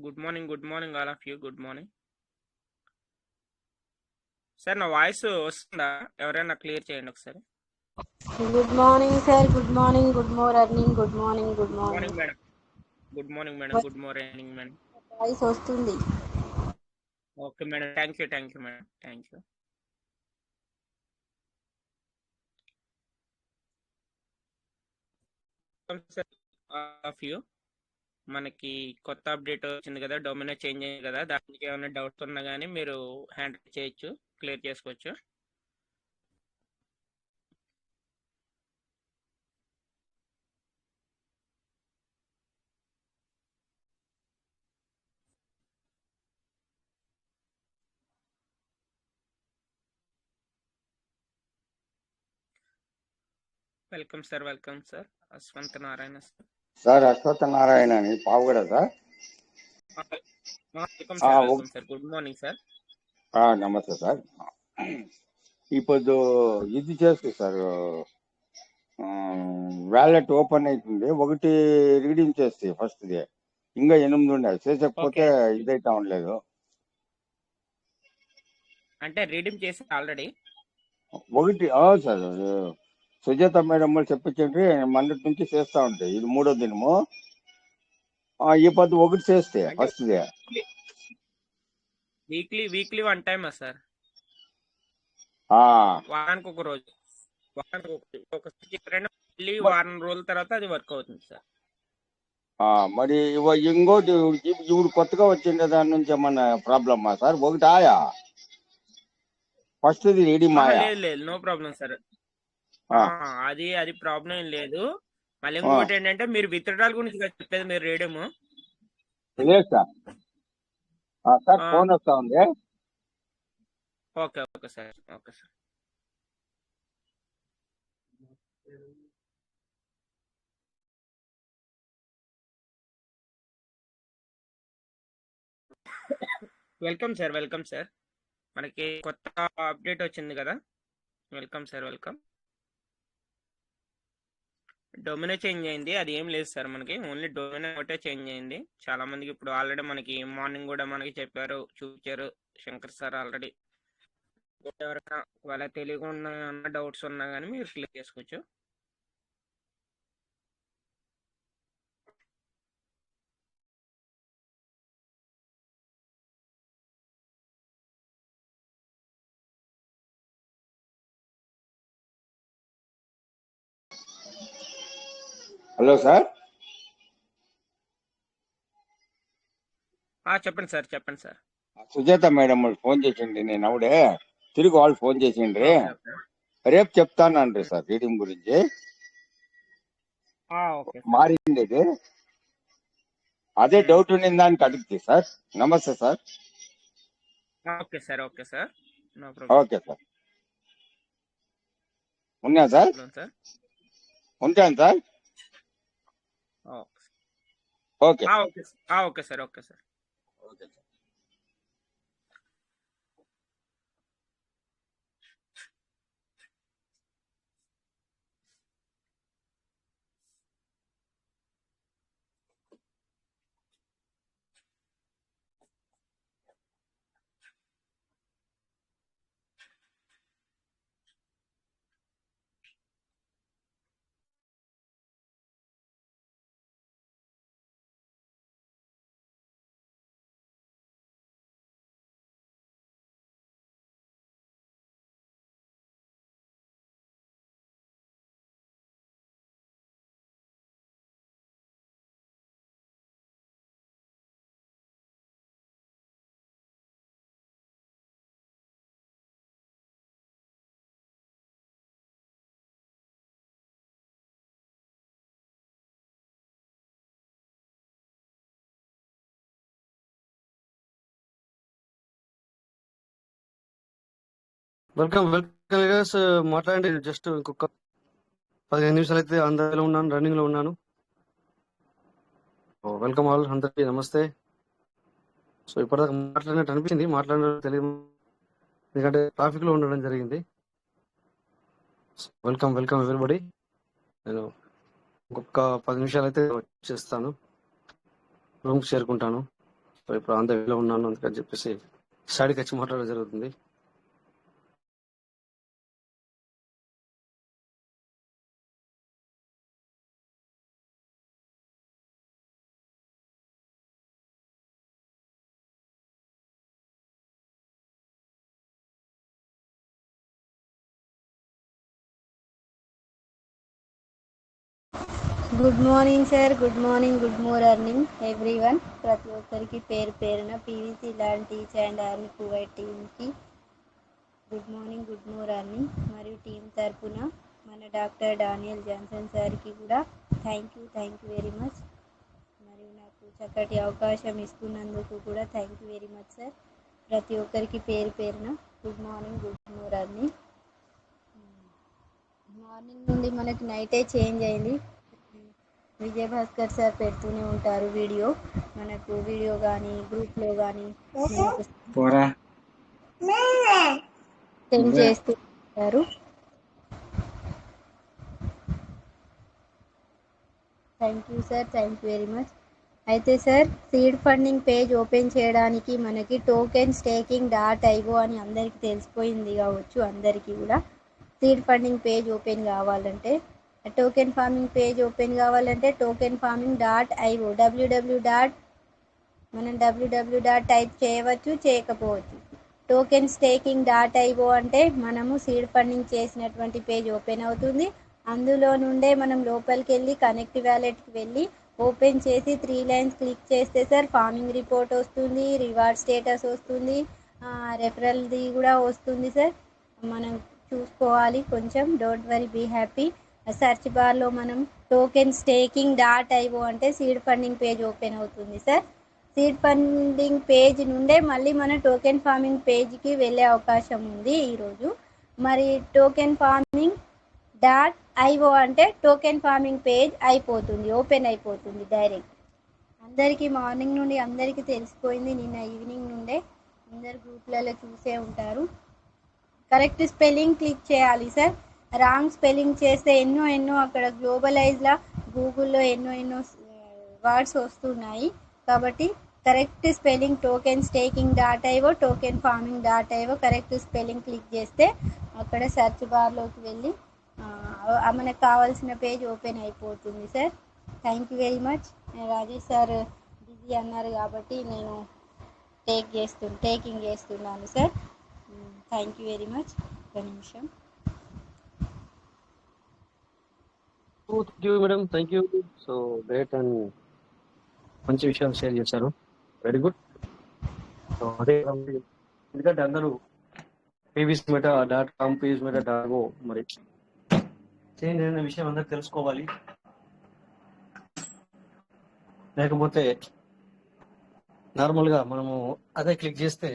Good morning all of you. Good morning sir. నా voice వస్తుందా? ఎవరైనా క్లియర్ చేయండి ఒకసారి. Good morning sir. Good morning, good morning, good morning, good good morning morning. Madam. Good morning madam. Good morning madam. Voice వస్తుంది. Okay madam. Thank you madam. Thank you. Of you. మనకి కొత్త update వచ్చింది కదా, domain change అయింది కదా, దానికి ఏమైనా doubts ఉన్నా కానీ మీరు హ్యాండిల్ చేయొచ్చు, క్లియర్ చేసుకోవచ్చు. Welcome sir. Ashwant Narayana sir. Sir Ashwattha Narayana అని పావుగడ sir. Welcome sir. Good morning sir. Namaste sir. ఇప్పుడు ఇది చేస్తే సార్ వ్యాలెట్ ఓపెన్ అవుతుంది, ఒకటి రీడింగ్ చేస్తే ఫస్ట్ ది ఇంకా 8 ఉన్నాయి, చేసకపోతే ఇదైతే ఉండలేదు. అంటే రీడింగ్ చేసి ఆల్రెడీ ఒకటి సార్ సుజాత మేడం చెప్పించండి, మొన్నటి నుంచి చేస్తా ఉంటాయి, ఇది 3వ దినము. ఈ పొద్దు ఒకటి చేస్తే ఫస్ట్ ది వీక్లీ వన్ టైమా సార్? వారానికి ఒక రోజు, మళ్ళీ వారం రోజుల తర్వాత అది వర్క్ అవుతుంది సార్. మరి ఇంకోటి ఇప్పుడు కొత్తగా వచ్చిండే దాని నుంచి ఏమన్నా ప్రాబ్లమా సార్? ఒకటి ఆయా ఫస్ట్ రీడింగ్ మాయా? లేదు, నో ప్రాబ్లం సార్. అది ప్రాబ్లం ఏం లేదు. మళ్ళీ ఇంకోటి ఏంటంటే మీరు విత్డ్రాల్ గురించి చెప్పేది, మీరు రీడము లేదు సార్. సార్ ఫోన్ వస్తా ఉంది. Okay sir. Welcome sir. మనకి కొత్త అప్డేట్ వచ్చింది కదా. Welcome sir. డొమైన్ చేంజ్ అయింది, అది ఏం లేదు సార్. మనకి ఓన్లీ డొమైన్ ఒకటే చేంజ్ అయింది. చాలా మందికి ఇప్పుడు ఆల్రెడీ మనకి మార్నింగ్ కూడా మనకి చెప్పారు, చూపించారు శంకర్ సార్ ఆల్రెడీ. ఎవరైనా వాళ్ళ తెలియకుండా డౌట్స్ ఉన్నా కానీ మీరు క్లియర్ చేసుకోవచ్చు. Hello sir. చెప్పండి సార్. సుజాత మేడం ఫోన్ చేసిండి, నేను ఆవిడే తిరిగి వాళ్ళు ఫోన్ చేసిండ్రి. రేపు చెప్తానండ్రి సార్ రీడింగ్ గురించి. మారింది అదే డౌట్ ఉండింది దానికి అడిగితే sir. Namaste sir. Okay sir. Okay sir. ఉన్నా సార్. ఉంటాను sir. Okay sir. Okay sir. Welcome guys. మాట్లాడండి. జస్ట్ ఇంకొక 15 నిమిషాలు అయితే అందులో ఉన్నాను, రన్నింగ్ లో ఉన్నాను. వెల్కమ్ ఆల్, అందరికీ నమస్తే. సో ఇప్పటిదాకా మాట్లాడినట్టు అనిపించింది, మాట్లాడినట్టు తెలియదు ఎందుకంటే ట్రాఫిక్ లో ఉండడం జరిగింది. Welcome everybody. నేను ఇంకొక 10 నిమిషాలు అయితే వచ్చేస్తాను, రూమ్కి చేరుకుంటాను. సో ఇప్పుడు అంత వేలో ఉన్నాను, అందుకని చెప్పేసి స్టడీకి వచ్చి మాట్లాడడం జరుగుతుంది. Good morning sir, good morning, good morning everyone. ప్రతి ఒక్కరికి పేరు పేరున PVC land teach and army Kuwait టీమ్కి గుడ్ మార్నింగ్, గుడ్ మార్నింగ్. మరియు టీం తరపున మన డాక్టర్ డానియల్ జాన్సన్ సార్కి కూడా థ్యాంక్ యూ వెరీ మచ్. మరియు నాకు చక్కటి అవకాశం ఇస్తున్నందుకు కూడా thank you very much sir. ప్రతి ఒక్కరికి పేరు పేరున good morning, good morning. Morning నుండి మనకి నైటే చేంజ్ అయింది. విజయభాస్కర్ సార్ పెడుతూనే ఉంటారు మనకు వీడియో కానీ గ్రూప్లో కానీ మనకు సెండ్ చేస్తూ ఉంటారు. Thank you sir, thank you very much. అయితే sir, seed funding page open చేయడానికి మనకి టోకెన్ స్టేకింగ్ డాట్ ఐఓ అని అందరికీ తెలిసిపోయింది కావచ్చు. అందరికీ కూడా సీడ్ ఫండింగ్ పేజ్ ఓపెన్ కావాలంటే, టోకెన్ ఫార్మింగ్ పేజ్ ఓపెన్ కావాలంటే token farming dot IO W W dot type చేయవచ్చు, చేయకపోవచ్చు. టోకెన్ స్టేకింగ్ డాట్ ఐఓ అంటే మనము సీడ్ ఫండింగ్ చేసినటువంటి పేజ్ ఓపెన్ అవుతుంది. అందులో నుండే మనం లోపలికి వెళ్ళి కనెక్ట్ వ్యాలెట్కి వెళ్ళి ఓపెన్ చేసి 3 లైన్స్ క్లిక్ చేస్తే సార్ ఫార్మింగ్ రిపోర్ట్ వస్తుంది, రివార్డ్ స్టేటస్ వస్తుంది, రెఫరల్ది కూడా వస్తుంది సార్. మనం చూసుకోవాలి కొంచెం. Don't worry, be happy. Search బార్లో మనం టోకెన్ స్టేకింగ్ డాట్ ఐఓ అంటే సీడ్ ఫండింగ్ పేజ్ ఓపెన్ అవుతుంది సార్. సీడ్ ఫండింగ్ పేజ్ నుండే మళ్ళీ మన టోకెన్ ఫార్మింగ్ పేజ్కి వెళ్ళే అవకాశం ఉంది ఈరోజు. మరి టోకెన్ ఫార్మింగ్ డాట్ ఐఓ అంటే టోకెన్ ఫార్మింగ్ పేజ్ అయిపోతుంది, ఓపెన్ అయిపోతుంది డైరెక్ట్. అందరికీ మార్నింగ్ నుండి అందరికీ తెలిసిపోయింది. నిన్న ఈవినింగ్ నుండే అందరు గ్రూప్లలో చూసే ఉంటారు. కరెక్ట్ స్పెల్లింగ్ క్లిక్ చేయాలి సార్. రాంగ్ స్పెల్లింగ్ చేస్తే ఎన్నో అక్కడ గ్లోబలైజ్లా గూగుల్లో ఎన్నో వర్డ్స్ వస్తున్నాయి. కాబట్టి correct spelling token staking dot IO token farming dot IO correct spelling click చేస్తే అక్కడ సెర్చ్ బార్లోకి వెళ్ళి మనకు కావాల్సిన పేజ్ ఓపెన్ అయిపోతుంది sir. Thank you very much. Rajesh sir busy అన్నారు కాబట్టి నేను టేకింగ్ చేస్తున్నాను sir. Thank you very much. ఒక నిమిషం. Thank you madam, thank you. So great and మంచి విషయాలు షేర్ చేశారు. Very good. సో అదే ఎందుకంటే అందరూ PVC meta dot com PVC meta dot ఓ మరి చేంజ్ అయిన విషయం అందరూ తెలుసుకోవాలి. లేకపోతే నార్మల్గా మనము అదే క్లిక్ చేస్తే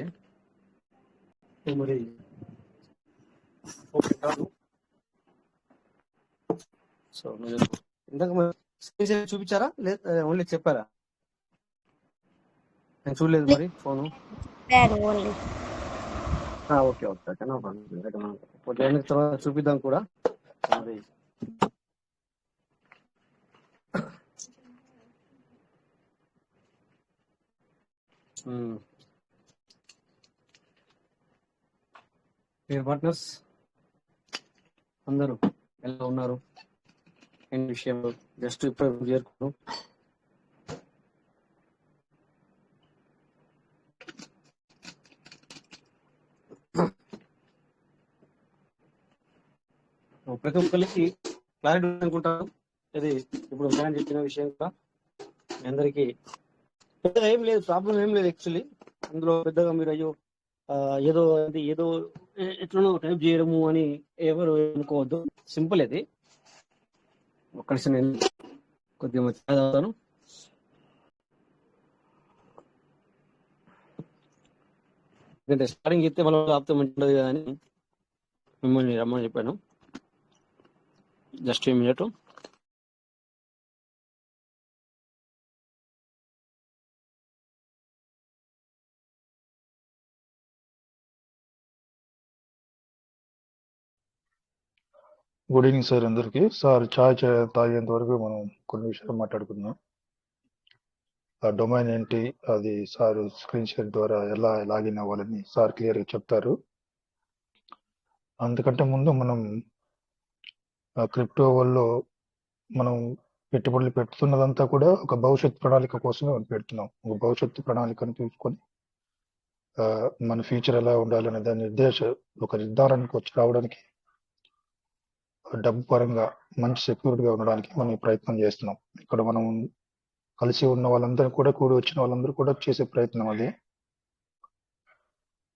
మరి ఓకే కాదు. సో మీరు ఇంతకు స్క్రీన్ చూపించారా లేదా ఓన్లీ చెప్పారా? నేను చూడలేదు మరి ఫోను. ఓన్లీ ఓకే ఓకే తర్వాత చూపిద్దాం కూడా. మరి పార్ట్నర్స్ అందరూ ఎలా ఉన్నారు? ఏం విషయంలో జస్ట్ ఇప్పుడు చేరుకున్నాం. ప్రతి ఒక్కరికి క్లారిటీ అనుకుంటాను. అది ఇప్పుడు ఫ్యాన్ చెప్పిన విషయం కూడా మీ అందరికీ పెద్దగా ఏం లేదు, ప్రాబ్లం ఏం లేదు. యాక్చువల్లీ అందులో పెద్దగా మీరు అయ్యో ఏదో ఎట్లనో టైప్ చేయడము అని ఎవరు అనుకోవద్దు. సింపుల్ అది. ఒక్కడిసి నేను కొద్దిగా చదువుతాను. ఎందుకంటే స్టార్టింగ్ చెప్తే మనం ఆపితే మంచి ఉండదు కదా అని మిమ్మల్ని రమ్మని చెప్పాను. Just a minute. Good evening sir అందరికి. సార్ ఛాయ్ తాగేంత వరకు మనం కొన్ని విషయాలు మాట్లాడుకుందాం. ఆ డొమైన్ ఏంటి, అది సార్ స్క్రీన్ షేర్ ద్వారా ఎలా లాగిన్ అవ్వాలని సార్ క్లియర్గా చెప్తారు. అందుకంటే ముందు మనం క్రిప్టో వల్ల మనం పెట్టుబడులు పెడుతున్నదంతా కూడా ఒక భవిష్యత్ ప్రణాళిక కోసమే మనం పెడుతున్నాం. ఒక భవిష్యత్తు ప్రణాళికను చూసుకొని మన ఫ్యూచర్ ఎలా ఉండాలనే దాని ఒక నిర్ధారణకు వచ్చి రావడానికి, డబ్బు పరంగా మంచి సెక్యూరిటీగా ఉండడానికి మనం ఈ ప్రయత్నం చేస్తున్నాం. ఇక్కడ మనం కలిసి ఉన్న వాళ్ళందరూ కూడా, కూడి వచ్చిన వాళ్ళందరూ కూడా చేసే ప్రయత్నం అదే.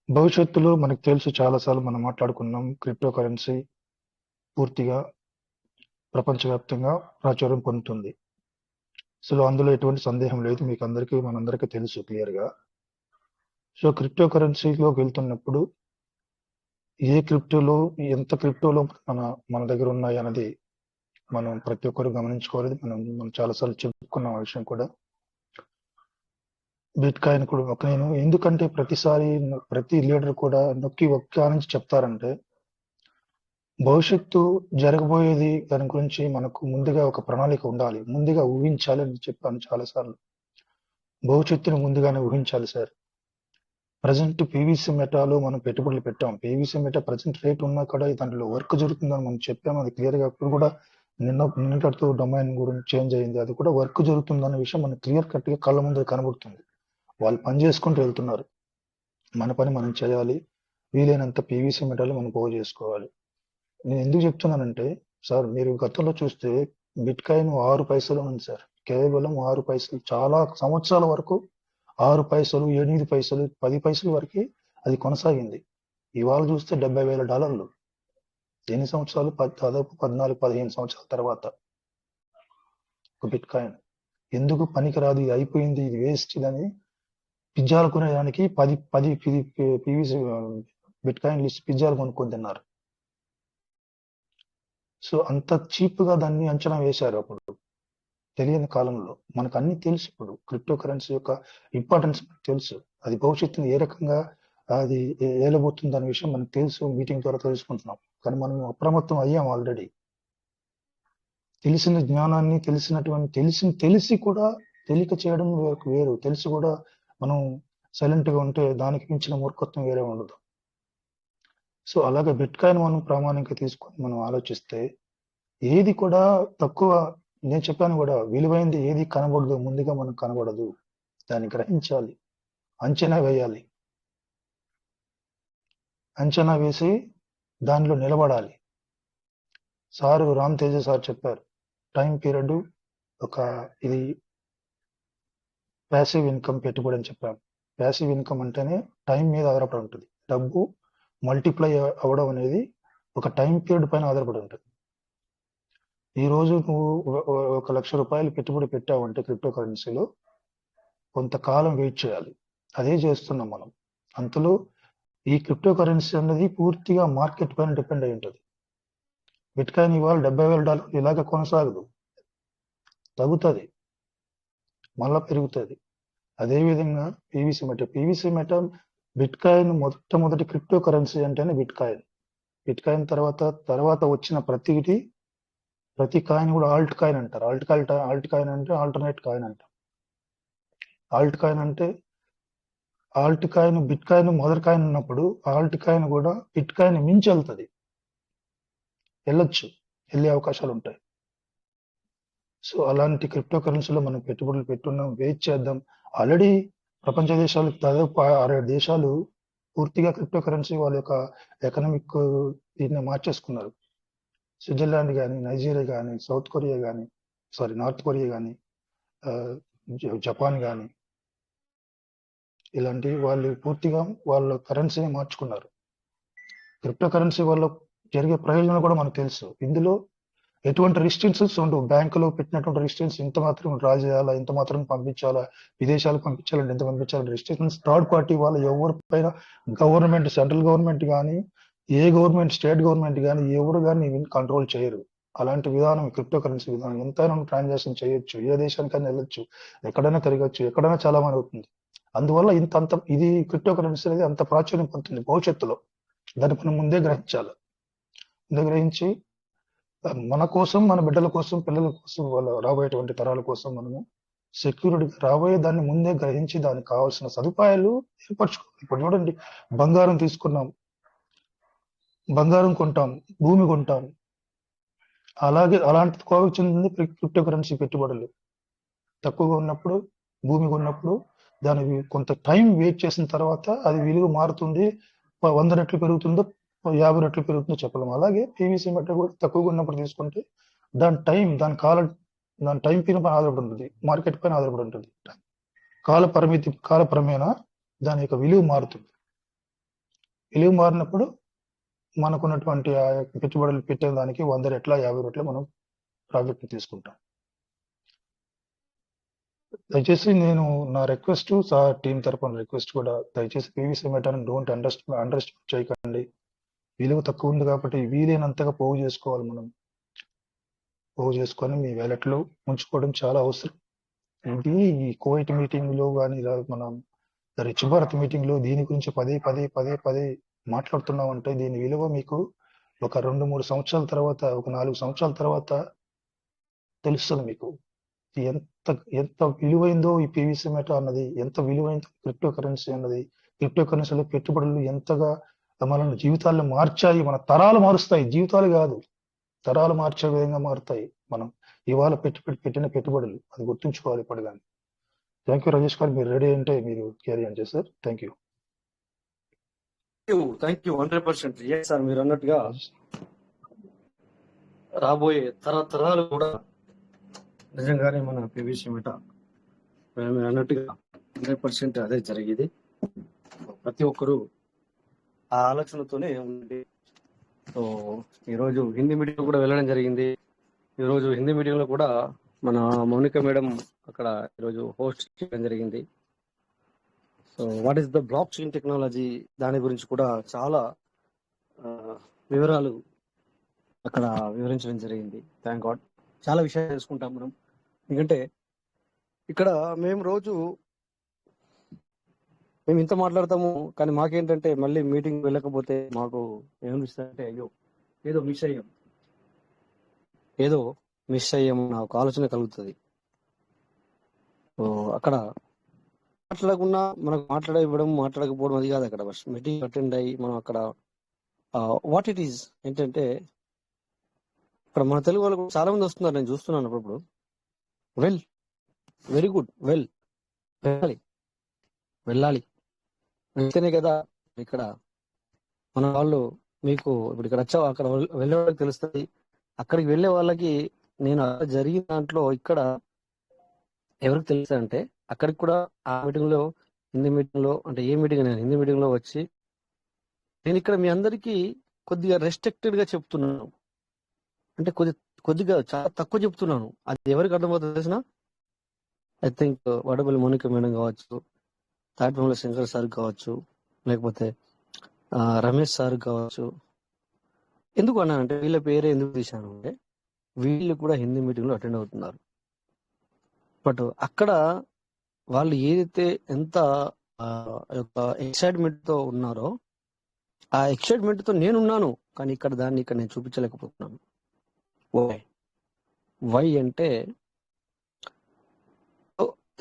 భవిష్యత్తులో మనకు తెలుసు, చాలాసార్లు మనం మాట్లాడుకున్నాం, క్రిప్టో కరెన్సీ పూర్తిగా ప్రపంచవ్యాప్తంగా ప్రాచుర్యం పొందుతుంది. సో అందులో ఎటువంటి సందేహం లేదు, మీకు అందరికీ మనందరికీ తెలుసు క్లియర్గా. సో క్రిప్టో కరెన్సీలోకి వెళ్తున్నప్పుడు ఏ క్రిప్టోలో, ఎంత క్రిప్టోలో మన దగ్గర ఉన్నాయి అన్నది మనం ప్రతి ఒక్కరు గమనించుకోవాలి. మనం చాలాసార్లు చెప్పుకున్న విషయం కూడా. బిట్ కాయిన్ కూడా నేను ఎందుకంటే ప్రతిసారి ప్రతి లీడర్ కూడా నొక్కి ఒక్క నుంచి చెప్తారంటే, భవిష్యత్తు జరగబోయేది దాని గురించి మనకు ముందుగా ఒక ప్రణాళిక ఉండాలి, ముందుగా ఊహించాలి అని చెప్పాను చాలాసార్లు. భవిష్యత్తును ముందుగానే ఊహించాలి సార్. ప్రజెంట్ పీవీసీ మెటాలో మనం పెట్టుబడులు పెట్టాం. పీవీసీ మెటా ప్రజెంట్ రేట్ ఉన్నా కూడా దాంట్లో వర్క్ జరుగుతుందని మనం చెప్పాము. అది క్లియర్గా ఇప్పుడు కూడా నిన్నటితో డొమైన్ గురించి చేంజ్ అయింది. అది కూడా వర్క్ జరుగుతుందన్న విషయం మనకు క్లియర్ కట్గా కళ్ళ ముందు కనబడుతుంది. వాళ్ళు పని చేసుకుంటూ వెళ్తున్నారు. మన పని మనం చేయాలి. వీలైనంత పీవీసీ మెటాలు మనం పోగు చేసుకోవాలి. నేను ఎందుకు చెప్తున్నానంటే సార్, మీరు గతంలో చూస్తే బిట్ కాయిన్ 6 పైసలు ఉంది సార్, కేవలం 6 పైసలు. చాలా సంవత్సరాల వరకు 6 పైసలు, 8 పైసలు, 10 పైసలు వరకు అది కొనసాగింది. ఇవాళ చూస్తే $70,000. ఎన్ని సంవత్సరాలు? దాదాపు 14-15 సంవత్సరాల తర్వాత ఒక బిట్ కాయిన్. ఎందుకు పనికిరాదు, ఇది అయిపోయింది, ఇది వేస్ట్, ఇదని పిజ్జాలు కొనేదానికి 10 పీవీసీ బిట్ కాయిన్ లిస్ట్ పిజ్జాలు కొనుక్కొని తిన్నారు. సో అంత చీప్ గా దాన్ని అంచనా వేశారు అప్పుడు, తెలియని కాలంలో. మనకు అన్ని తెలుసు. ఇప్పుడు క్రిప్టో కరెన్సీ యొక్క ఇంపార్టెన్స్ మనకు తెలుసు. అది భవిష్యత్తును ఏ రకంగా అది ఏలబోతుంది అనే విషయం మనకు తెలుసు, మీటింగ్ ద్వారా తెలుసుకుంటున్నాం. కానీ మనం అప్రమత్తం అయ్యాం ఆల్రెడీ. తెలిసిన జ్ఞానాన్ని, తెలిసి కూడా తెలియక చేయడం వేరు. తెలిసి కూడా మనం సైలెంట్ గా ఉంటే దానికి మించిన మూర్ఖత్వం వేరే ఉండదు. సో అలాగే బిట్ కాయిన్ మనం ప్రామాణికంగా తీసుకొని మనం ఆలోచిస్తే, ఏది కూడా తక్కువ, నేను చెప్పాను కూడా, విలువైంది ఏది కనబడదు, ముందుగా మనకు కనబడదు. దాన్ని గ్రహించాలి, అంచనా వేయాలి, అంచనా వేసి దానిలో నిలబడాలి. సారు రామ్ తేజ సార్ చెప్పారు, టైం పీరియడ్ ఇది ప్యాసివ్ ఇన్కమ్ పెట్టుబడి అని చెప్పాము. ప్యాసివ్ ఇన్కమ్ అంటేనే టైం మీద ఆధారపడి ఉంటుంది. డబ్బు మల్టిప్లై అవ్వడం అనేది ఒక టైం పీరియడ్ పైన ఆధారపడి ఉంటుంది. ఈ రోజు నువ్వు ₹1,00,000 పెట్టుబడి పెట్టావంటే క్రిప్టో కరెన్సీలో కొంతకాలం వెయిట్ చేయాలి. అదే చేస్తున్నాం మనం. అంతలో ఈ క్రిప్టో కరెన్సీ అనేది పూర్తిగా మార్కెట్ పైన డిపెండ్ అయి ఉంటుంది. బిట్ కాయిన్ ఇవాళ $70,000 ఇలాగ కొనసాగదు, తగ్గుతుంది, మళ్ళా పెరుగుతుంది. అదేవిధంగా పీవీసీ మెటా బిట్ కాయిన్ మొట్టమొదటి క్రిప్టో కరెన్సీ అంటేనే బిట్ కాయిన్. బిట్ కాయిన్ తర్వాత వచ్చిన ప్రతి కాయిన్ కూడా ఆల్ట్ కాయిన్ అంటారు. ఆల్ట్ కాయిన్ అంటే ఆల్టర్నేట్ కాయిన్ అంటారు. ఆల్ట్ కాయిన్ బిట్ కాయిన్ మొదటి కాయిన్ ఉన్నప్పుడు ఆల్ట్ కాయిన్ కూడా బిట్ కాయిన్ మించి వెళ్తుంది, వెళ్ళే అవకాశాలు ఉంటాయి. సో అలాంటి క్రిప్టో కరెన్సీలో మనం పెట్టుబడులు పెట్టున్నాం, వెయిట్ చేద్దాం. ఆల్రెడీ ప్రపంచ దేశాలు దాదాపు 6-7 దేశాలు పూర్తిగా క్రిప్టో కరెన్సీ వాళ్ళ యొక్క ఎకనామిక్ దీన్ని మార్చేసుకున్నారు. స్విట్జర్లాండ్ కానీ, నైజీరియా కానీ, నార్త్ కొరియా కానీ, జపాన్ కానీ, ఇలాంటి వాళ్ళు పూర్తిగా వాళ్ళ కరెన్సీని మార్చుకున్నారు. క్రిప్టో కరెన్సీ వల్ల జరిగే ప్రయోజనాలు కూడా మనకు తెలుసు. ఇందులో ఎటువంటి రిస్ట్రిక్షన్స్ ఉండవు. బ్యాంకులో పెట్టినటువంటి రిస్ట్రిక్షన్స్ ఇంత మాత్రం డ్రా చేయాలా, ఇంత మాత్రం పంపించాలా, విదేశాలకు పంపించాలంటే ఎంత పంపించాలంటే రిస్ట్రిక్షన్స్ థర్డ్ పార్టీ వాళ్ళు ఎవరిపైన, గవర్నమెంట్, సెంట్రల్ గవర్నమెంట్ కానీ, ఏ గవర్నమెంట్, స్టేట్ గవర్నమెంట్ కానీ, ఎవరు కానీ కంట్రోల్ చేయరు. అలాంటి విధానం క్రిప్టో కరెన్సీ విధానం. ఎంతైనా ట్రాన్సాక్షన్ చేయొచ్చు, ఏ దేశానికైనా వెళ్ళొచ్చు, ఎక్కడైనా తిరగచ్చు, ఎక్కడైనా చాలా మంది అవుతుంది. అందువల్ల ఇది క్రిప్టో కరెన్సీ అనేది అంత ప్రాచుర్యం పొందుతుంది భవిష్యత్తులో. దాన్ని మనం ముందే గ్రహించాలి. ముందే గ్రహించి మన కోసం, మన బిడ్డల కోసం, పిల్లల కోసం, వాళ్ళ రాబోయేటువంటి తరాల కోసం మనము సెక్యూరిటీ రాబోయే దాన్ని ముందే గ్రహించి దానికి కావాల్సిన సదుపాయాలు ఏర్పరచుకోవాలి. ఇప్పుడు చూడండి, బంగారం తీసుకున్నాం, బంగారం కొంటాం, భూమి కొంటాం. అలాగే అలాంటి కోవకు చెందింది క్రిప్టో కరెన్సీ పెట్టుబడులు. తక్కువగా ఉన్నప్పుడు భూమి కొన్నప్పుడు దానికి కొంత టైం వెయిట్ చేసిన తర్వాత అది విలువ మారుతుంది. 100 రెట్లు పెరుగుతుందో 50 రెట్లు పెరుగుతుందో చెప్పలేము. అలాగే పీవీసీ మెటల్ కూడా తక్కువగా ఉన్నప్పుడు తీసుకుంటే దాని టైం పైన ఆధారపడి ఉంటుంది, మార్కెట్ పైన ఆధారపడి ఉంటుంది. కాలపరమేణా దాని యొక్క విలువ మారుతుంది. విలువ మారినప్పుడు మనకున్నటువంటి ఆ యొక్క పెట్టుబడులు పెట్టే దానికి 100 రెట్ల 50 రెట్ల మనం ప్రాఫిట్ తీసుకుంటాం. దయచేసి నేను నా రిక్వెస్ట్, సార్ టీం తరపున రిక్వెస్ట్ కూడా, దయచేసి పీవీసీ మెటాని డోంట్ అండర్స్టాండ్ చేయకండి. విలువ తక్కువ ఉంది కాబట్టి వీలైనంతగా పోగు చేసుకోవాలి. మనం పోగు చేసుకొని మీ వ్యాలెట్లో ఉంచుకోవడం చాలా అవసరం. ఇది ఈ కోవిడ్ మీటింగ్ లో కానీ మనం రిచ్ భారత్ మీటింగ్ లో దీని గురించి పదే మాట్లాడుతున్నామంటే దీని విలువ మీకు ఒక 2-3 సంవత్సరాల తర్వాత, ఒక 4 సంవత్సరాల తర్వాత తెలుస్తుంది మీకు ఎంత విలువైందో ఈ పీవీసీ మెటా అన్నది, ఎంత విలువైందో క్రిప్టో కరెన్సీ అన్నది. క్రిప్టో కరెన్సీలో పెట్టుబడులు ఎంతగా మన జీవితాలను మార్చాయి, మన తరాలు మారుస్తాయి. జీవితాలు కాదు, తరాలు మార్చే విధంగా మారుతాయి. మనం ఇవాళ పెట్టిన పెట్టుబడులు, అది గుర్తుంచుకోవాలి ఇప్పుడు కానీ. థ్యాంక్ యూ రాజేష్ గారు, మీరు రెడీ అంటే మీరు క్యారీ ఆన్ చేస్తారు. Thank you. 100%. సార్ మీరు అన్నట్టుగా రాబోయే తరాలు కూడా నిజంగానే మన పీవీసీ మెటా మీరు అన్నట్టుగా 100% అదే జరిగేది. ప్రతి ఒక్కరూ ఆ ఆలోచనతోనే ఉంది. సో ఈరోజు హిందీ మీడియం కూడా వెళ్ళడం జరిగింది. ఈరోజు హిందీ మీడియంలో కూడా మన మౌనిక మేడం అక్కడ ఈరోజు హోస్ట్ చేయడం జరిగింది. So what is the block chain technology, దాని గురించి కూడా చాలా వివరాలు అక్కడ వివరించడం జరిగింది. థ్యాంక్ గాడ్, చాలా విషయాలు తెలుసుకుంటాం మనం. ఎందుకంటే ఇక్కడ మేము ఇంత మాట్లాడతాము, కానీ మాకేంటంటే మళ్ళీ మీటింగ్ వెళ్ళకపోతే మాకు ఏమనిపిస్తుంది అంటే అయ్యో ఏదో మిస్ అయ్యాము నా ఒక ఆలోచన కలుగుతుంది. సో అక్కడ మాట్లాడకుండా మనకు మాట్లాడకపోవడం అది కాదు. అక్కడ ఫస్ట్ మీటింగ్ అటెండ్ అయ్యి మనం అక్కడ వాట్ ఇట్ ఈస్ ఏంటంటే ఇక్కడ మన తెలుగు వాళ్ళు చాలా మంది వస్తున్నారు, నేను చూస్తున్నాను అప్పుడప్పుడు. వెరీ గుడ్, వెళ్ళాలి వెళ్తేనే కదా ఇక్కడ మన వాళ్ళు మీకు ఇప్పుడు ఇక్కడ వచ్చావు అక్కడ వెళ్ళే వాళ్ళకి తెలుస్తుంది. అక్కడికి వెళ్ళే వాళ్ళకి నేను జరిగిన దాంట్లో ఇక్కడ ఎవరికి తెలుసు అంటే అక్కడికి కూడా ఆ మీటింగ్ లో, హిందీ మీటింగ్ లో, అంటే ఏ మీటింగ్ నేను హిందీ మీటింగ్ లో వచ్చి నేను ఇక్కడ మీ అందరికీ కొద్దిగా రెస్ట్రిక్టెడ్ గా చెప్తున్నాను. అంటే కొద్దిగా చాలా తక్కువ చెప్తున్నాను. అది ఎవరికి అర్థమవుతుంది తెలిసిన, I think Vadapalli Mounika madam కావచ్చు, తాటిపల్లి శంకర్ సార్ కావచ్చు, లేకపోతే రమేష్ సార్ కావచ్చు. ఎందుకు అన్నానంటే వీళ్ళ పేరే ఎందుకు తీశాను అంటే వీళ్ళు కూడా హిందీ మీటింగ్ లో అటెండ్ అవుతున్నారు. బట్ అక్కడ వాళ్ళు ఏదైతే ఎంత ఎక్సైట్మెంట్ తో ఉన్నారో ఆ ఎక్సైట్మెంట్ తో నేనున్నాను, కానీ ఇక్కడ నేను చూపించలేకపోతున్నాను. వై అంటే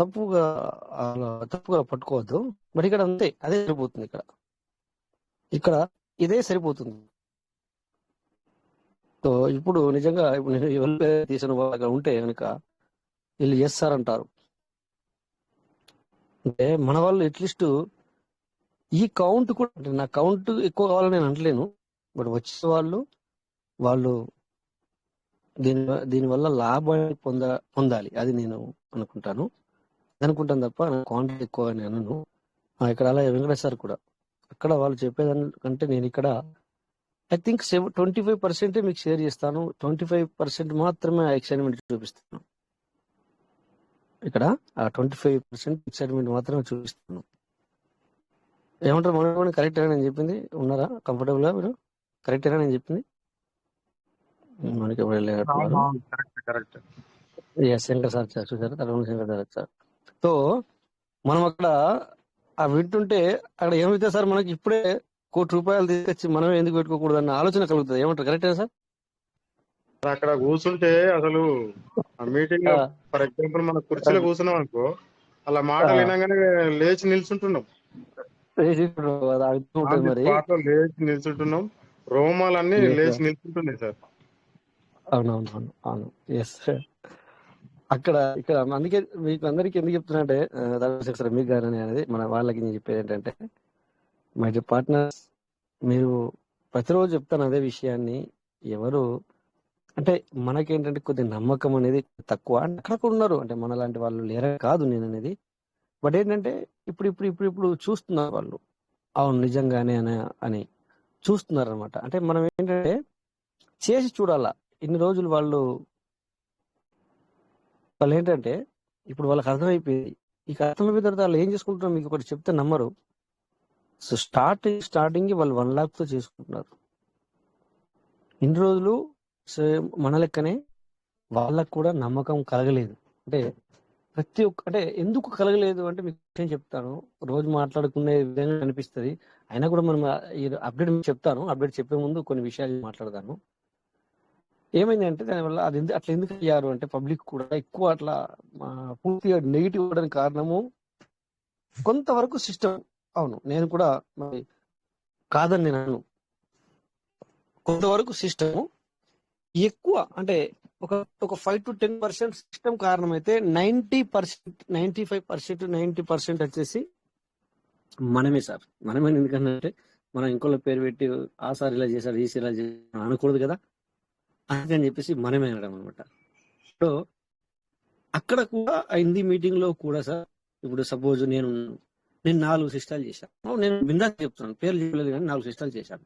తప్పుగా పట్టుకోవద్దు. బట్ ఇక్కడ అంతే, అదే సరిపోతుంది. ఇక్కడ ఇదే సరిపోతుంది. సో ఇప్పుడు నిజంగా నేను ఎవరు తీసిన వాళ్ళగా ఉంటే కనుక వీళ్ళు చేస్తారు అంటారు. అంటే మన వాళ్ళు అట్లీస్ట్ ఈ కౌంట్ కూడా, అంటే నా కౌంట్ ఎక్కువ కావాలని నేను అంటలేను, బట్ వచ్చే వాళ్ళు దీనివల్ల లాభాన్ని పొందాలి, అది నేను అనుకుంటాను తప్ప నా క్వాంటిటీ ఎక్కువ అని అనను. ఇక్కడ అలాగే వెంకటేష్ సార్ కూడా అక్కడ వాళ్ళు చెప్పేదానికంటే నేను ఇక్కడ ఐ థింక్ 25% మీకు షేర్ చేస్తాను, 25% మాత్రమే ఆ ఎక్సైట్మెంట్ చూపిస్తాను. ఇక్కడ ఆ 25% ఎక్సైట్మెంట్ మాత్రమే చూపిస్తాను. ఏమంటారు మన కరెక్ట్ నేను చెప్పింది? ఉన్నారా కంఫర్టబుల్ గా మీరు? కరెక్టేనా నేను చెప్పింది? మనకి శంకర్ సార్ చూసారా, తర్వాత శంకర్ సార్ వచ్చారు. సో మనం అక్కడ వింటుంటే అక్కడ ఏమైతే సార్ మనకి ఇప్పుడే ₹1 తీసుకొచ్చి మనమే ఎందుకు పెట్టుకోకూడదు అన్న ఆలోచన కలుగుతుంది. ఏమంటారు? కరెక్టేనా సార్? అక్కడ కూర్చుంటే అసలు ఆ మీటింగ్ లో ఆ, ఫర్ ఎగ్జాంపుల్ మన కుర్చీలో అది కూర్చున్నాం అనుకో, అలా ఆ, మాటలు వినగానే లేచి నిల్చుంటున్నాం. వేసి ఇప్పుడు అది అవుతూ ఆన్ ఉంటుంది ది మరి. స్పాట్ లో లేచి నిల్చుంటున్నాం. రోమాలన్నీ Yes, sir. లేచి నిల్చుంటున్నాయి సార్. అవునవునవును అవును. ఎస్. అక్కడ ఇక్కడ అందుకే మీకు అందరికి ఎందుకు చెప్తున్నా అంటే రాజశేఖర్ మీకు కానీ అనేది మన వాళ్ళకి నేను చెప్పేది ఏంటంటే, మై పార్ట్నర్స్, మీరు ప్రతిరోజు చెప్తాను అదే విషయాన్ని. ఎవరు అంటే మనకేంటంటే కొద్దిగా నమ్మకం అనేది తక్కువ. అంటే అక్కడ కూడా ఉన్నారు, అంటే మన లాంటి వాళ్ళు లేరని కాదు నేను అనేది. బట్ ఏంటంటే ఇప్పుడు చూస్తున్నారు వాళ్ళు, అవును నిజంగానే అని చూస్తున్నారు అనమాట. అంటే మనం ఏంటంటే చేసి చూడాలా. ఇన్ని రోజులు వాళ్ళు ఏంటంటే ఇప్పుడు వాళ్ళకి అర్థమైపోయింది. ఇక అర్థమైపోయిన తర్వాత వాళ్ళు ఏం చేసుకుంటున్నారు మీకు ఒకటి చెప్తే నమ్మరు. సో స్టార్టింగ్ వాళ్ళు 1 lakh తో చేసుకుంటున్నారు. ఇన్ని రోజులు మన లెక్కనే వాళ్ళకు కూడా నమ్మకం కలగలేదు. అంటే ప్రతి ఒక్క అంటే ఎందుకు కలగలేదు అంటే మీకు నేను చెప్తాను. రోజు మాట్లాడుకునే విధంగా అనిపిస్తుంది. అయినా కూడా మనం ఈ అప్డేట్ మీకు చెప్తాను. అప్డేట్ చెప్పే ముందు కొన్ని విషయాలు మాట్లాడతాను. ఏమైందంటే దానివల్ల అది అట్లా ఎందుకు అయ్యారు అంటే పబ్లిక్ కూడా ఎక్కువ అట్లా పూర్తిగా నెగిటివ్ అవ్వడానికి కారణము కొంతవరకు సిస్టమ్. అవును, నేను కూడా మరి కాదని నేను అను. కొంతవరకు సిస్టమ్ ఎక్కువ అంటే ఒక 5 to 10% సిస్టమ్ కారణమైతే 90%, 95%, 90% వచ్చేసి మనమే సార్. మనమే. ఎందుకంటే మనం ఇంకోళ్ళ పేరు పెట్టి ఆ సార్ ఇలా చేశారు, ఈ సార్ ఇలా చేశారు అనకూడదు కదా. అందుకని చెప్పేసి మనమే అనడం అనమాట. సో అక్కడ కూడా ఆ హిందీ మీటింగ్ లో కూడా సార్, ఇప్పుడు సపోజ్ నేను 4 సిస్టాలు చేశాను. నేను బిందాస్ చెప్తున్నాను, పేర్లు చెప్పలేదు కానీ 4 సిస్టాలు చేశాను.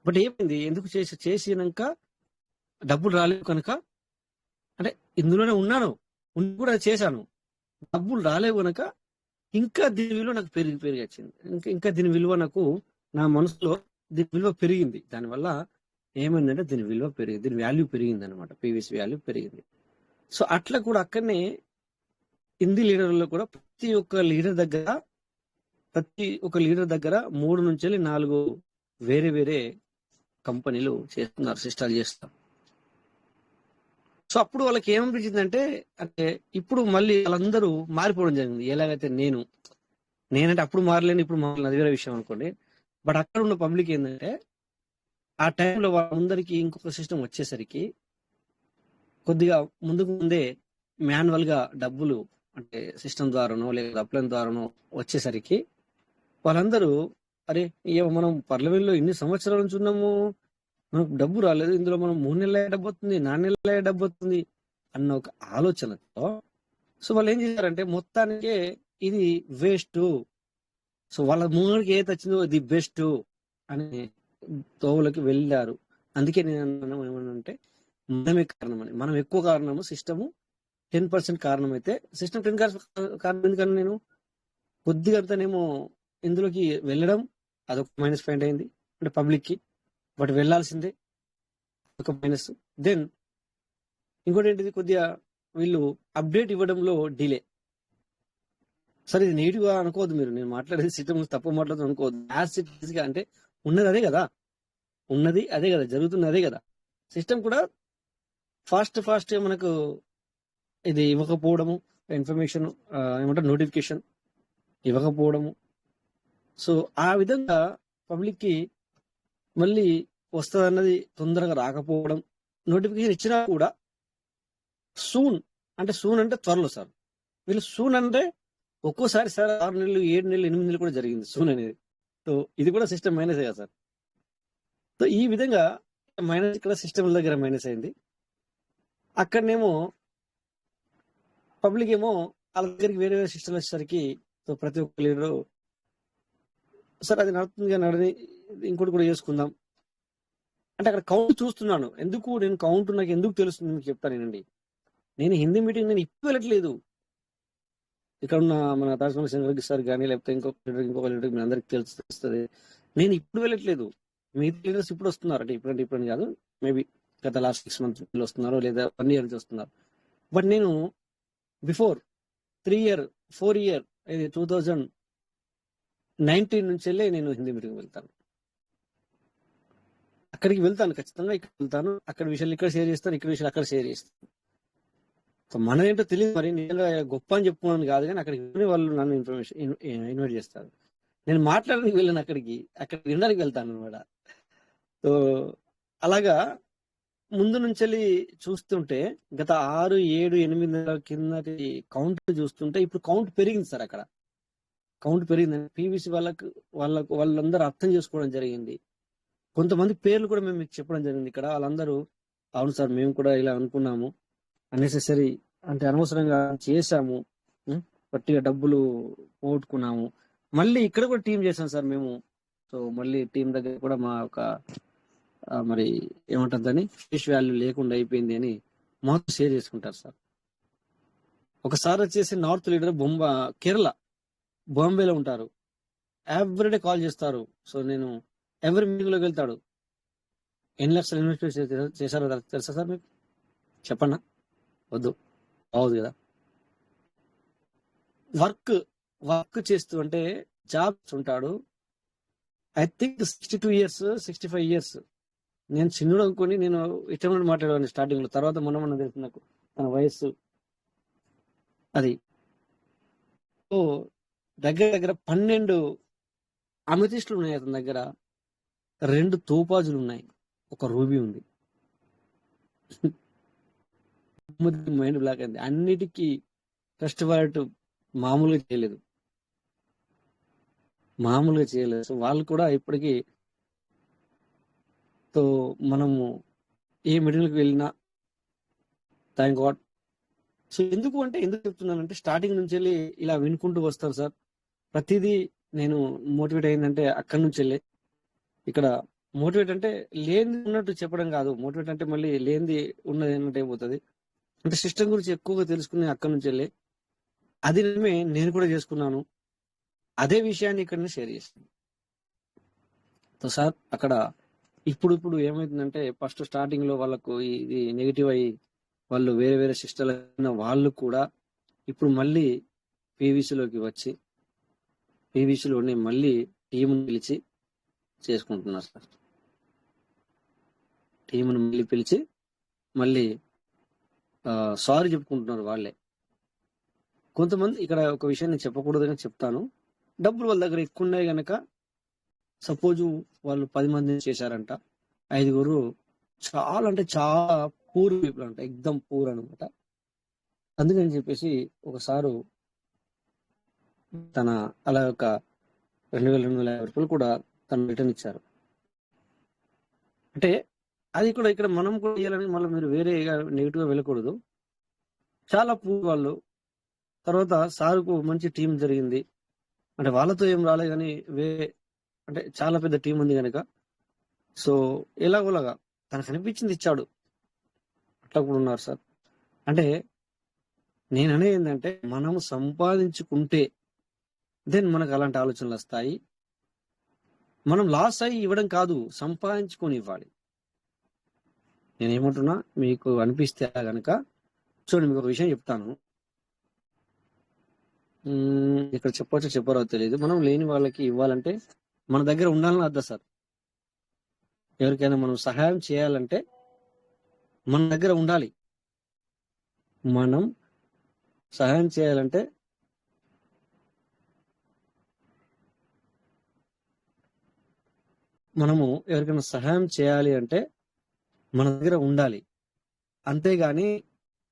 బట్ ఏమైంది, ఎందుకు చేసినాక డబ్బులు రాలేవు కనుక, అంటే ఇందులోనే ఉన్నాను, ఉండి కూడా చేశాను, డబ్బులు రాలేవు కనుక ఇంకా దీని విలువ నాకు పెరిగి వచ్చింది. ఇంకా దీని విలువ నాకు నా మనసులో దీని విలువ పెరిగింది. దానివల్ల ఏమైందంటే దీని విలువ పెరిగింది, దీని వాల్యూ పెరిగింది అనమాట. పీవీసీ వాల్యూ పెరిగింది. సో అట్లా కూడా అక్కడనే హిందీ లీడర్లో కూడా ప్రతి ఒక్క లీడర్ దగ్గర 3 నుంచి 4 వేరే వేరే కంపెనీలు చేస్తున్నారు, సిస్టాలు చేస్తారు. సో అప్పుడు వాళ్ళకి ఏమనిపించిందంటే, అంటే ఇప్పుడు మళ్ళీ వాళ్ళందరూ మారిపోవడం జరిగింది. ఎలాగైతే నేనంటే అప్పుడు మారలేను, ఇప్పుడు మారలేను, అది వేరే విషయం అనుకోండి. బట్ అక్కడ ఉన్న పబ్లిక్ ఏంటంటే ఆ టైంలో వాళ్ళందరికీ ఇంకొక సిస్టమ్ వచ్చేసరికి కొద్దిగా ముందే మాన్యువల్ గా డబ్బులు అంటే సిస్టమ్ ద్వారానో లేదా అప్లైన్ ద్వారానో వచ్చేసరికి వాళ్ళందరూ అరే మనం పార్లమెంట్ లో ఇన్ని సంవత్సరాల నుంచి ఉన్నాము, మనకు డబ్బు రాలేదు, ఇందులో మనం 3 నెలల డబ్బు వస్తుంది, 4 నెలల డబ్బు వస్తుంది అన్న ఒక ఆలోచనతో సో వాళ్ళు ఏం చేశారంటే మొత్తానికే ఇది వేస్ట్, సో వాళ్ళ ముందుకి ఏది వచ్చిందో ఇది బెస్ట్ అని తోవులకి వెళ్ళారు. అందుకే నేను ఏమన్నానంటే మనమే కారణం అని. మనం ఎక్కువ కారణము, సిస్టమ్ 10% కారణం అయితే సిస్టమ్ 10% కారణం ఎందుకని నేను కొద్దిగా అంతానేమో ఇందులోకి వెళ్ళడం అదొక మైనస్ పాయింట్ అయింది అంటే పబ్లిక్ కి. బట్ వెళ్లాల్సిందే, ఒక మైనస్. దెన్ ఇంకోటి ఏంటిది, కొద్దిగా వీళ్ళు అప్డేట్ ఇవ్వడంలో డిలే. సరే ఇది నెగిటివ్ గా అనుకోవద్దు మీరు, నేను మాట్లాడేది సిస్టమ్ తప్పు మాట్లాడుతూ అనుకోవద్దు. యాజ్ ఇట్ ఈస్ గా అంటే ఉన్నది అదే కదా, జరుగుతుంది అదే కదా. సిస్టమ్ కూడా ఫాస్ట్ మనకు ఇది ఇవ్వకపోవడము, ఇన్ఫర్మేషన్ ఏమంటారు నోటిఫికేషన్ ఇవ్వకపోవడము. సో ఆ విధంగా పబ్లిక్ కి మళ్ళీ వస్తుంది అన్నది తొందరగా రాకపోవడం. నోటిఫికేషన్ ఇచ్చినా కూడా సూన్ అంటే త్వరలో సార్. వీళ్ళు సూన్ అంటే ఒక్కోసారి సార్ 6 నెలలు, 7 నెలలు, 8 నెలలు కూడా జరిగింది సూన్ అనేది. సో ఇది కూడా సిస్టమ్ మైనస్ కదా సార్. సో ఈ విధంగా మైనస్ ఇక్కడ సిస్టమ్ దగ్గర మైనస్ అయింది. అక్కడనేమో పబ్లిక్ ఏమో వాళ్ళ దగ్గరికి వేరే వేరే సిస్టమ్ వచ్చేసరికి సో ప్రతి ఒక్క లీడరు సార్ అది నడుతుంది నడని ఇంకోటి కూడా చేసుకుందాం అంటే అక్కడ కౌంట్ చూస్తున్నాను. నేను కౌంట్ నాకు ఎందుకు తెలుస్తుంది మీకు చెప్తానేనండి. నేను హిందీ మీటింగ్ నేను ఇప్పుడు వెళ్ళట్లేదు. ఇక్కడ ఉన్న మన తాజమహల్ శంకర్ సార్ కానీ లేకపోతే ఇంకొక లీడర్ మీ అందరికి తెలుస్తుంది. నేను ఇప్పుడు వెళ్ళట్లేదు, మిగతా లీడర్స్ ఇప్పుడు వస్తున్నారు. అంటే ఇప్పుడు కాదు, మేబీ గత లాస్ట్ 6 months వస్తున్నారు లేదా 1 year నుంచి వస్తున్నారు. బట్ నేను బిఫోర్ 3 year 4 year 2019 నుంచి వెళ్ళి నేను హిందీ మీటింగ్ వెళ్తాను. అక్కడికి వెళ్తాను, ఖచ్చితంగా ఇక్కడ వెళ్తాను, అక్కడ విషయాలు ఇక్కడ షేర్ చేస్తాను, ఇక్కడ విషయాలు అక్కడ షేర్ చేస్తాను. సో మనదేంటో తెలియదు, మరి నిజంగా గొప్ప అని చెప్పుకున్నాను కాదు, కానీ అక్కడికి వెళ్ళి వాళ్ళు నన్ను ఇన్వైట్ చేస్తారు. నేను మాట్లాడడానికి వెళ్ళాను, అక్కడ వినడానికి వెళ్తాను అనమాట. సో అలాగా ముందు నుంచి చూస్తుంటే గత 6, 7, 8 నెలల కిందటి కౌంట్ చూస్తుంటే ఇప్పుడు కౌంట్ పెరిగింది సార్. అక్కడ కౌంట్ పెరిగింది. పీవీసీ వాళ్ళందరూ అర్థం చేసుకోవడం జరిగింది. కొంతమంది పేర్లు కూడా మేము మీకు చెప్పడం జరిగింది ఇక్కడ. వాళ్ళందరూ అవును సార్ మేము కూడా ఇలా అనుకున్నాము, అన్నెసెసరీ అంటే అనవసరంగా చేశాము, పట్టిగా డబ్బులు పోగొట్టుకున్నాము, మళ్ళీ ఇక్కడ కూడా టీం చేశాం సార్ మేము. సో మళ్ళీ టీం దగ్గర కూడా మా ఒక మరి ఏమంటుందని ఫేస్ వాల్యూ లేకుండా అయిపోయింది అని మాతో షేర్ చేసుకుంటారు సార్. ఒకసారి వచ్చేసి నార్త్ లీడర్ కేరళ బాంబేలో ఉంటారు, ఎవ్రీడే కాల్ చేస్తారు. సో నేను ఎవరి మీటింగ్ లోకి వెళ్తాడు, ఎన్ని లక్షలు ఇన్వెస్ట్ చేశారో తెలుసా సార్ మీకు? చెప్పన్నా? వద్దు, బాగుంది కదా. వర్క్ చేస్తూ అంటే జాబ్స్ ఉంటాడు, ఐ థింక్ 62 years 65 years. నేను చిన్నడు అనుకుని నేను ఇష్టమైన మాట్లాడేవాడిని స్టార్టింగ్ లో, తర్వాత మొన్న తెలుసు నాకు తన వయస్సు అది. సో దగ్గర 12 అమితిస్టులు ఉన్నాయి అతని దగ్గర, 2 తోపాజులు ఉన్నాయి, ఒక రూబీ ఉంది. మైండ్ బ్లాక్ అయింది. అన్నిటికీ ఫస్ట్ వాలెట్ మామూలుగా చేయలేదు. సో వాళ్ళు కూడా ఇప్పటికీ సో మనము ఏ మిడిల్కి వెళ్ళినా థ్యాంక్ గాడ్. సో ఎందుకు చెప్తున్నానంటే స్టార్టింగ్ నుంచి వెళ్ళి ఇలా వినుకుంటూ వస్తాను సార్. ప్రతిదీ నేను మోటివేట్ అయిందంటే అక్కడి నుంచి వెళ్ళి ఇక్కడ మోటివేట్ అంటే లేనిది ఉన్నట్టు చెప్పడం కాదు, మోటివేట్ అంటే మళ్ళీ లేనిది ఉన్నది అన్నట్టు అయిపోతుంది. అంటే సిస్టమ్ గురించి ఎక్కువగా తెలుసుకునే అక్కడి నుంచి వెళ్ళి అది నేను కూడా చేసుకున్నాను, అదే విషయాన్ని ఇక్కడ షేర్ చేస్తాను. సో సార్ అక్కడ ఇప్పుడు ఏమైతుందంటే ఫస్ట్ స్టార్టింగ్ లో వాళ్ళకు ఇది నెగిటివ్ అయ్యి వాళ్ళు వేరే సిస్టర్లు వాళ్ళు కూడా ఇప్పుడు మళ్ళీ పీవీసీలోకి వచ్చి పీవీసీలోనే మళ్ళీ టీంను పిలిచి చేసుకుంటున్నారు సార్. టీంను మళ్ళీ పిలిచి మళ్ళీ సారీ చెప్పుకుంటున్నారు వాళ్ళే. కొంతమంది ఇక్కడ ఒక విషయం నేను చెప్పకూడదు కానీ చెప్తాను, డబ్బులు వాళ్ళ దగ్గర ఎక్కువ ఉన్నాయి కనుక సపోజు వాళ్ళు 10 మందిని చేశారంట, 5 చాలా అంటే చాలా పూర్ పీపుల్ అంట, ఎగ్దమ్ పూర్ అనమాట. అందుకని చెప్పేసి ఒకసారి తన అలా ఒక 2,250 రూపాయలు కూడా తను రిటర్న్ ఇచ్చారు. అంటే అది కూడా ఇక్కడ మనం కూడా చేయాలని మళ్ళీ మీరు వేరే నెగిటివ్ గా వెళ్ళకూడదు. చాలా పూర్ వాళ్ళు. తర్వాత సార్కు మంచి టీం జరిగింది, అంటే వాళ్ళతో ఏం రాలే కానీ అంటే చాలా పెద్ద టీం ఉంది కనుక సో ఎలాగోలాగా తనకు అనిపించింది ఇచ్చాడు, అట్లా కూడా ఉన్నారు సార్. అంటే నేను అనేది ఏంటంటే మనము సంపాదించుకుంటే దెన్ మనకు అలాంటి ఆలోచనలు వస్తాయి. మనం లాస్ అయ్యి ఇవ్వడం కాదు, సంపాదించుకొని ఇవ్వాలి. నేనేమంటున్నా మీకు అనిపిస్తే కనుక చూడండి, మీకు ఒక విషయం చెప్తాను, ఇక్కడ చెప్పొచ్చో చెప్పరో తెలియదు. మనం లేని వాళ్ళకి ఇవ్వాలంటే మన దగ్గర ఉండాలని అర్థం సార్. ఎవరికైనా మనం సహాయం చేయాలంటే మన దగ్గర ఉండాలి. మనం సహాయం చేయాలంటే మనము ఎవరికైనా సహాయం చేయాలి అంటే మన దగ్గర ఉండాలి. అంతేగాని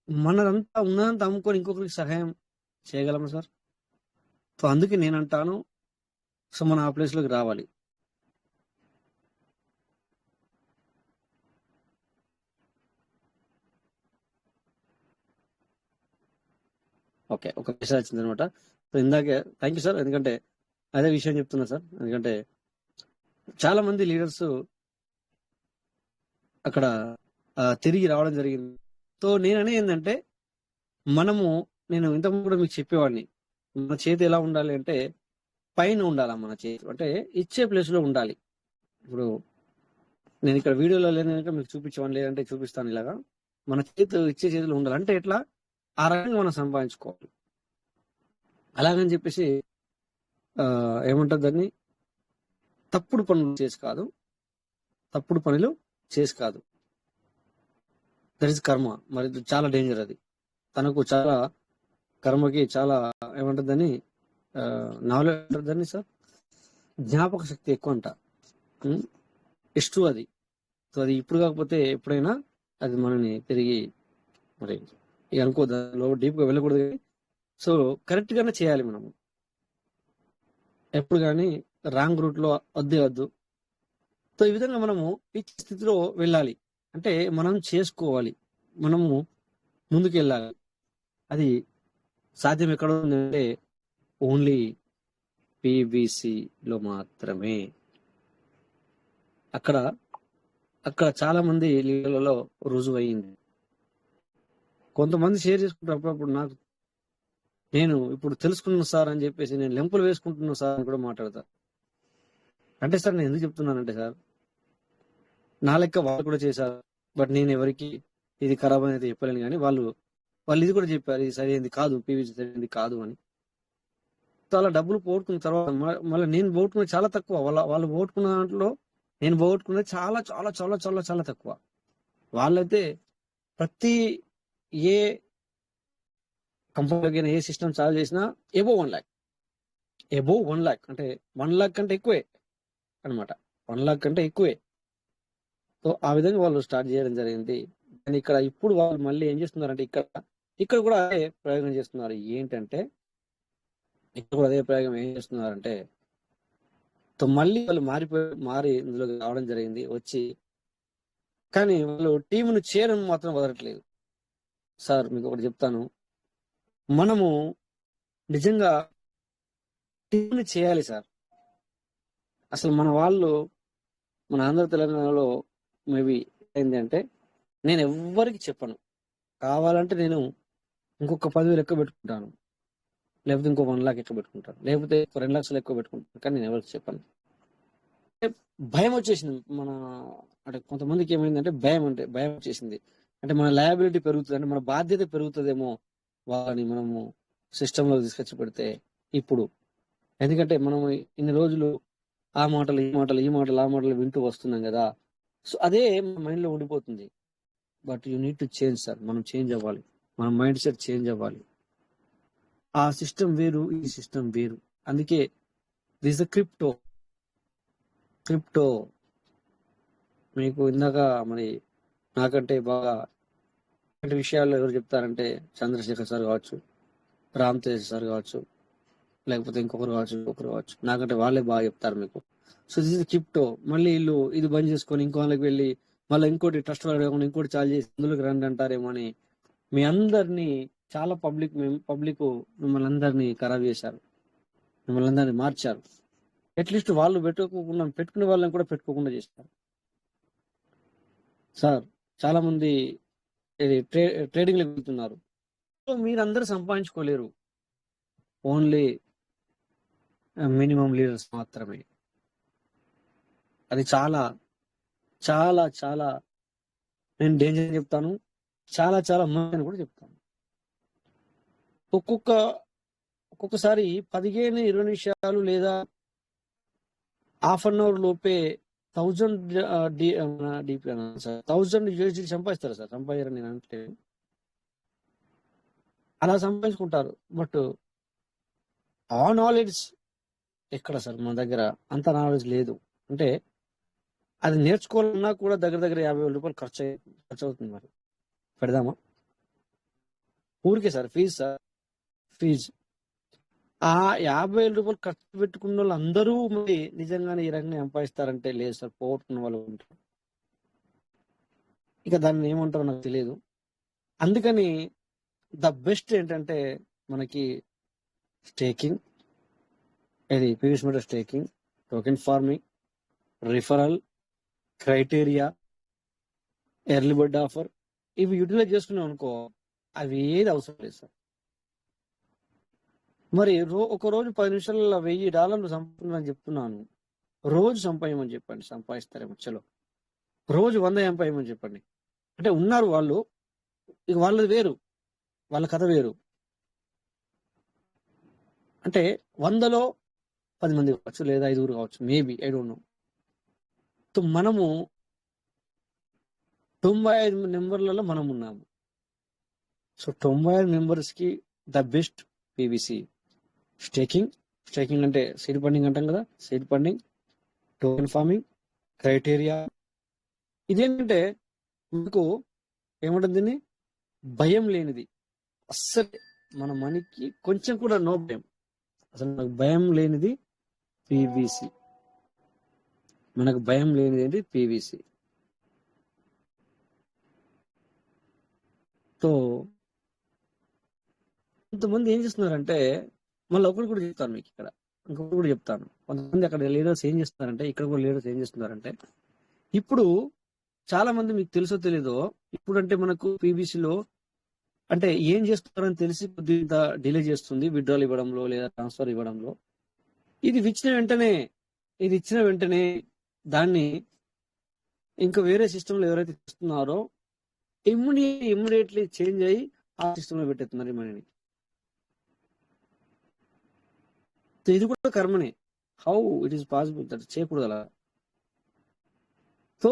మనదంతా ఉన్నదంతా అమ్ముకొని ఇంకొకరికి సహాయం చేయగలమా సార్? సో అందుకే నేను అంటాను, సో మనం ఆ ప్లేస్లోకి రావాలి. ఓకే, ఒక మెసేజ్ వచ్చింది అనమాట. సో ఇందాకే థ్యాంక్ యూ సార్, ఎందుకంటే అదే విషయం చెప్తున్నా సార్. ఎందుకంటే చాలా మంది లీడర్స్ అక్కడ తిరిగి రావడం జరిగింది. సో నేను అనేది ఏంటంటే నేను ఇంతకుముందు కూడా మీకు చెప్పేవాడిని, మన చేతి ఎలా ఉండాలి అంటే పైన ఉండాలి. మన చేతి అంటే ఇచ్చే ప్లేస్ లో ఉండాలి. ఇప్పుడు నేను ఇక్కడ వీడియోలో లేదంటే మీకు చూపించేవాడిని, లేదంటే చూపిస్తాను. ఇలాగా మన ఇచ్చే చేతిలో ఉండాలి. అంటే ఎట్లా ఆ రకంగా మనం సంపాదించుకోవాలి. అలాగని చెప్పేసి ఏమంటారు దాన్ని, తప్పుడు పనులు చేసి కాదు, తప్పుడు పనులు చేసి కాదు. దట్ ఇస్ కర్మ. మరి ఇది చాలా డేంజర్. అది తనకు చాలా కర్మకి చాలా ఏమంటుందని నాలెడ్జ్ దాన్ని సార్ జ్ఞాపక శక్తి ఎక్కువ అంట. ఇష్టం అది. సో అది ఇప్పుడు కాకపోతే ఎప్పుడైనా అది మనని తిరిగి మరి అనుకో దానిలో డీప్ గా వెళ్ళకూడదు. కానీ సో కరెక్ట్ గానే చేయాలి మనము. ఎప్పుడు కానీ రాంగ్ రూట్ లో వద్దు. సో ఈ విధంగా మనము ఈ స్థితిలో వెళ్ళాలి. అంటే మనం చేసుకోవాలి, మనము ముందుకు వెళ్ళాలి. అది సాధ్యం ఎక్కడ ఉందంటే ఓన్లీ పీవీసీలో మాత్రమే. అక్కడ చాలా మంది లీడర్లలో రుజువు అయింది. కొంతమంది షేర్ చేసుకుంటారు అప్పుడప్పుడు. నేను ఇప్పుడు తెలుసుకున్నాను సార్ అని చెప్పేసి నేను లెంపులు వేసుకుంటున్నాను సార్ అని కూడా మాట్లాడతారు. అంటే సార్ నేను ఎందుకు చెప్తున్నానంటే సార్, నా లెక్క వాళ్ళు కూడా చేశారు. బట్ నేను ఎవరికి ఇది ఖరాబ్ అనేది చెప్పలేను. కానీ వాళ్ళు ఇది కూడా చెప్పారు, ఇది సరైనది కాదు, పీవీసీ సరైనది కాదు అని. చాలా డబ్బులు పోగొట్టుకున్న తర్వాత మళ్ళీ నేను పోగొట్టుకున్నది చాలా తక్కువ. వాళ్ళు పోగొట్టుకున్న దాంట్లో నేను పోగొట్టుకున్నది చాలా చాలా చాలా చాలా చాలా తక్కువ. వాళ్ళైతే ప్రతి ఏ కంపెనీకి ఏ సిస్టమ్ చాలు చేసినా ఎబో 1 lakh అంటే 1 lakh కంటే ఎక్కువే అనమాట. 1 lakh కంటే ఎక్కువే. సో ఆ విధంగా వాళ్ళు స్టార్ట్ చేయడం జరిగింది. కానీ ఇక్కడ ఇప్పుడు వాళ్ళు మళ్ళీ ఏం చేస్తున్నారంటే ఇక్కడ కూడా అదే ప్రయోగం చేస్తున్నారు. ఏంటంటే ఇక్కడ కూడా అదే ప్రయోగం ఏం చేస్తున్నారంటే మళ్ళీ వాళ్ళు మారి ఇందులో రావడం జరిగింది వచ్చి. కానీ వాళ్ళు టీమును చేయడం మాత్రం వదలట్లేదు. సార్ మీకు ఒకటి చెప్తాను, మనము నిజంగా టీంని చేయాలి సార్. అసలు మన ఆంధ్ర తెలంగాణలో మేబీ ఏంటి అంటే నేను ఎవ్వరికి చెప్పను. కావాలంటే నేను ఇంకొక 10,000 ఎక్కువ పెట్టుకుంటాను, లేకపోతే ఇంకో 1 lakh ఎక్కువ పెట్టుకుంటాను, లేకపోతే 2 lakhs ఎక్కువ పెట్టుకుంటాను. కానీ నేను ఎవరికి చెప్పను. భయం వచ్చేసింది. అంటే కొంతమందికి ఏమైందంటే భయం వచ్చేసింది. అంటే మన లయబిలిటీ పెరుగుతుంది, అంటే మన బాధ్యత పెరుగుతుందేమో వాళ్ళని మనము సిస్టంలో తీసుకొచ్చి పెడితే. ఇప్పుడు ఎందుకంటే మనం ఇన్ని రోజులు ఆ మాటలు వింటూ వస్తున్నాం కదా. సో అదే మన మైండ్ లో ఉండిపోతుంది. But you need to change sir. మనం చేంజ్ అవ్వాలి, మన మైండ్ సెట్ చేంజ్ అవ్వాలి. ఆ సిస్టమ్ వేరు, ఈ సిస్టమ్ వేరు. అందుకే దిస్ ద క్రిప్టో మీకు ఇందాక మరి నాకంటే బాగా ఇలాంటి విషయాల్లో ఎవరు చెప్తారంటే చంద్రశేఖర్ సార్ కావచ్చు, రామ్ తేజ్ సార్ కావచ్చు, లేకపోతే ఇంకొకరు కావచ్చు. నాకంటే వాళ్ళే బాగా చెప్తారు మీకు. So this is crypto. మళ్ళీ వీళ్ళు ఇది బంద్ చేసుకొని ఇంకో వాళ్ళకి వెళ్ళి మళ్ళీ ఇంకోటి ట్రస్ట్ కాకుండా ఇంకోటి చాలు చేసి ఇందులోకి రండి అంటారేమో అని మీ అందరినీ చాలా పబ్లిక్ మిమ్మల్ని అందరినీ ఖరాబ్ చేశారు, మిమ్మల్ని అందరినీ మార్చారు. అట్లీస్ట్ వాళ్ళు పెట్టుకునే వాళ్ళని కూడా పెట్టుకోకుండా చేస్తారు సార్. చాలా మంది ట్రేడింగ్ లో వెళ్తున్నారు. సో మీరందరూ సంపాదించుకోలేరు, ఓన్లీ మినిమం లీడర్స్ మాత్రమే. అది చాలా చాలా చాలా నేను డేంజర్ చెప్తాను, చాలా చాలా మంది కూడా చెప్తాను. ఒక్కొక్కసారి 15-20 నిమిషాలు లేదా హాఫ్ అన్ అవర్ లోపే 1000 USD సంపాదిస్తారు సార్. సంపాదించారని నేను అంటే అలా సంపాదించుకుంటారు. బట్ ఆ నాలెడ్జ్ ఎక్కడ సార్? మన దగ్గర అంత నాలెడ్జ్ లేదు. అంటే అది నేర్చుకోవాలన్నా కూడా దగ్గర 50,000 రూపాయలు ఖర్చు అవుతుంది. మరి పెడదామా? ఊరికే సార్ ఫీజు ఆ 50,000 రూపాయలు ఖర్చు పెట్టుకున్న వాళ్ళు అందరూ మరి నిజంగానే ఈ రకంగా సంపాదిస్తారంటే లేదు సార్. పోగొట్టుకున్న వాళ్ళు ఉంటారు. ఇక దాన్ని ఏమంటారో నాకు తెలియదు. అందుకని ద బెస్ట్ ఏంటంటే మనకి స్టేకింగ్, ఇది PVC meta staking, token farming, referral, criteria, early bird offer, ఇవి యూటిలైజ్ చేసుకున్నాం అనుకో అవి ఏది అవసరం లేదు సార్. మరి ఒక రోజు 10 నిమిషాలలో $1,000 సంపాదించమని చెప్తున్నాను. రోజు సంపాదించమని చెప్పండి, సంపాదిస్తారేమో. చలో రోజు 100 సంపాదించమని చెప్పండి. అంటే ఉన్నారు వాళ్ళు, ఇక వాళ్ళది వేరు, వాళ్ళ కథ వేరు. అంటే 100లో 10 మంది కావచ్చు, లేదా 5 కావచ్చు, maybe, I don't know. So మనము 95 నెంబర్లలో మనం ఉన్నాము. సో 95 మెంబర్స్ కి ద బెస్ట్ పీవీసీ స్టేకింగ్ అంటే సీడ్ ఫండింగ్ అంటాం కదా, seed funding, token farming, criteria. ఇదేంటంటే మీకు ఏమంటుంది, దీన్ని భయం లేనిది, అస్సలు మన మనకి కొంచెం కూడా నో భయం, అసలు మనకు భయం లేనిది పీవీసీ. మనకు భయం లేనిది ఏంటి? పీవీసీ. సో కొంతమంది ఏం చేస్తున్నారంటే, మళ్ళీ ఒకటి కూడా చెప్తాను మీకు ఇక్కడ, ఇంకొకటి కూడా చెప్తాను. కొంతమంది అక్కడ లీడర్స్ ఏం చేస్తున్నారంటే, ఇక్కడ కూడా లీడర్స్ ఏం చేస్తున్నారంటే, ఇప్పుడు చాలా మంది మీకు తెలుసో తెలీదో, ఇప్పుడు అంటే మనకు పీవీసీలో అంటే ఏం చేస్తున్నారని తెలిసి కొద్దిగా డిలే చేస్తుంది విత్డ్రాల్ ఇవ్వడంలో లేదా ట్రాన్స్ఫర్ ఇవ్వడంలో. ఇది ఇచ్చిన వెంటనే దాన్ని ఇంకా వేరే సిస్టంలో ఎవరైతే ఇస్తున్నారో ఇమ్మీడియట్లీ చేంజ్ అయ్యి ఆ సిస్టంలో పెట్టేస్తున్నారు ఈ మనీని. ఇది కూడా కర్మనే. How it is possible? That చేయకూడదు అలా. సో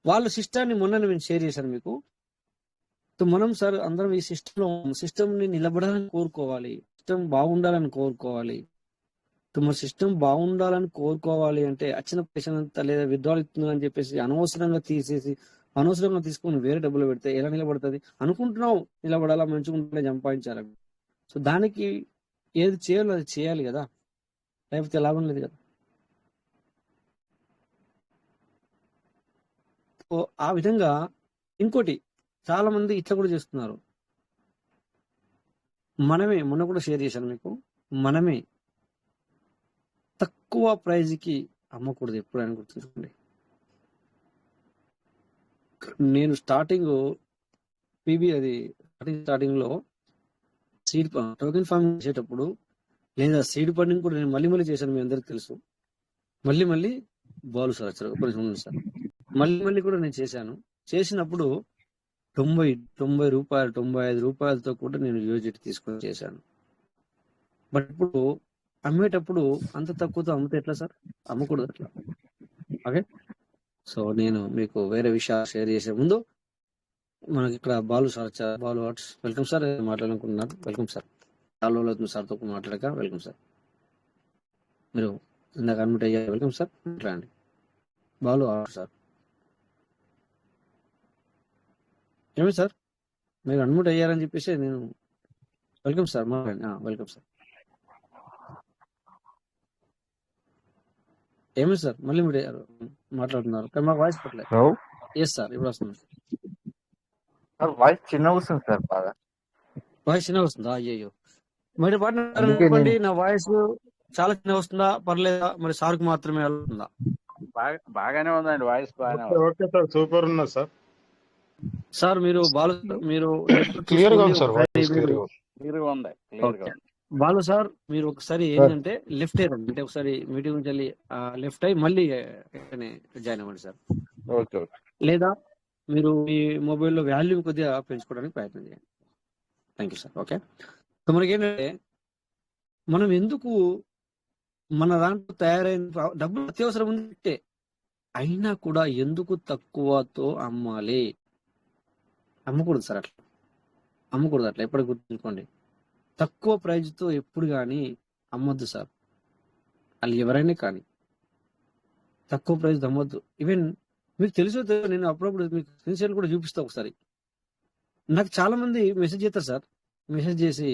వాళ్ళ సిస్టాన్ని మొన్న నేను షేర్ చేశాను మీకు. సో మనం సార్ అందరం ఈ సిస్టమ్ని నిలబడాలని కోరుకోవాలి, సిస్టమ్ బాగుండాలని కోరుకోవాలి. సో మన సిస్టమ్ బాగుండాలని కోరుకోవాలి అంటే వచ్చిన పైసలు అంతా లేదా విత్డ్రాల్ ఇస్తుందని చెప్పేసి అనవసరంగా తీసుకొని వేరే డబ్బులు పెడితే ఎలా నిలబడుతుంది? అనుకుంటున్నావు నిలబడాలా, మంచిగా ఉంటే సంపాదించాలని. సో దానికి ఏది చేయాలో అది చేయాలి కదా, లేకపోతే లాభం లేదు కదా. సో ఆ విధంగా ఇంకోటి చాలా మంది ఇట్లా కూడా చేస్తున్నారు. మొన్న కూడా షేర్ చేశాను మీకు, మనమే తక్కువ ప్రైజ్కి అమ్మకూడదు ఎప్పుడైనా గుర్తుంచుకోండి. నేను స్టార్టింగ్ లో సీడ్ టోకెన్ ఫార్మింగ్ చేసేటప్పుడు లేదా సీడ్ ఫండింగ్ కూడా నేను మళ్ళీ చేశాను, మీ అందరికి తెలుసు. మళ్ళీ బాలు సార్ వచ్చారు, ఒక నిమిషం సార్. మళ్ళీ కూడా నేను చేసినప్పుడు 90 రూపాయలు 95 రూపాయలతో కూడా నేను యూజిట్ తీసుకొని చేశాను. బట్ ఇప్పుడు అమ్మేటప్పుడు అంత తక్కువతో అమ్మితే ఎట్లా సార్? అమ్మకూడదు అట్లా. ఓకే, సో నేను మీకు వేరే విషయాలు షేర్ చేసే ముందు మనకి ఇక్కడ బాలు సార్ వచ్చారు. Balu arts, welcome sir. మాట్లాడాలనుకుంటున్నారు, వెల్కమ్ సార్. చాలా రోజులు అవుతుంది సార్తో మాట్లాడక, వెల్కమ్ సార్. మీరు ఇందాక అడ్మిట్ అయ్యారు, వెల్కమ్ సార్. మాట్లాడండి. Balu arts sir. ఏమి సార్ మీరు అడ్మిట్ అయ్యారని చెప్పేసి నేను వెల్కమ్ సార్ మాట్లాడండి. Welcome sir. ఏమి సార్ మళ్ళీ మీరు మాట్లాడుతున్నారు కానీ మాకు వాయిస్ పట్టలేదు. హలో ఎస్ సార్, ఇప్పుడు వస్తుంది సార్. వాయిస్ చిన్నగా వస్తుంది సార్, బాగా వాయిస్ చిన్నగా వస్తుందా? అయ్యో, మరి పాటు అందుకే అనుకోండి, నేను నా వాయిస్ చాలా చిన్నగా వస్తుందా పర్లేదా? మరి సార్కి మాత్రమే వెళ్తుందా? బాగానే ఉందండి, వాయిస్ బాగానే ఓకే ఉంది. ఓకే సార్, సూపర్ ఉన్నది సార్. సార్ మీరు బాలు మీరు క్లియర్ గా ఉంది సార్, ఒకసారి వాయిస్ క్లియర్ మీరు గా ఉంది. క్లియర్గా ఉంది, క్లియర్గా ఓకే ఉంది. బాలు సార్, మీరు ఒకసారి సార్ ఏంటంటే లెఫ్ట్ అయ్యారు అంటే ఒకసారి మీటింగ్ నుంచి వెళ్ళి లెఫ్ట్ అయ్యి మళ్ళీ జాయిన్ అవ్వండి సార్. Okay okay. లేదా మీరు మీ మొబైల్లో వాల్యూ కొద్దిగా పెంచుకోవడానికి ప్రయత్నం చేయండి. Thank you sir. Okay, so మనకి ఏంటంటే మనం ఎందుకు మన దాంట్లో తయారైన డబ్బులు అత్యవసరం ఉంది అయినా కూడా ఎందుకు తక్కువతో అమ్మాలి? అమ్మకూడదు సార్, అట్లా అమ్మకూడదు. అట్లా ఎప్పుడు గుర్తుంచుకోండి, తక్కువ ప్రైజ్తో ఎప్పుడు కానీ అమ్మొద్దు సార్. వాళ్ళు ఎవరైనా కానీ తక్కువ ప్రైజ్ అమ్మొద్దు. ఈవెన్ మీకు తెలుసో నేను అప్పుడప్పుడు మీకు స్క్రీన్ కూడా చూపిస్తా. ఒకసారి నాకు చాలా మంది మెసేజ్ చేస్తారు సార్, మెసేజ్ చేసి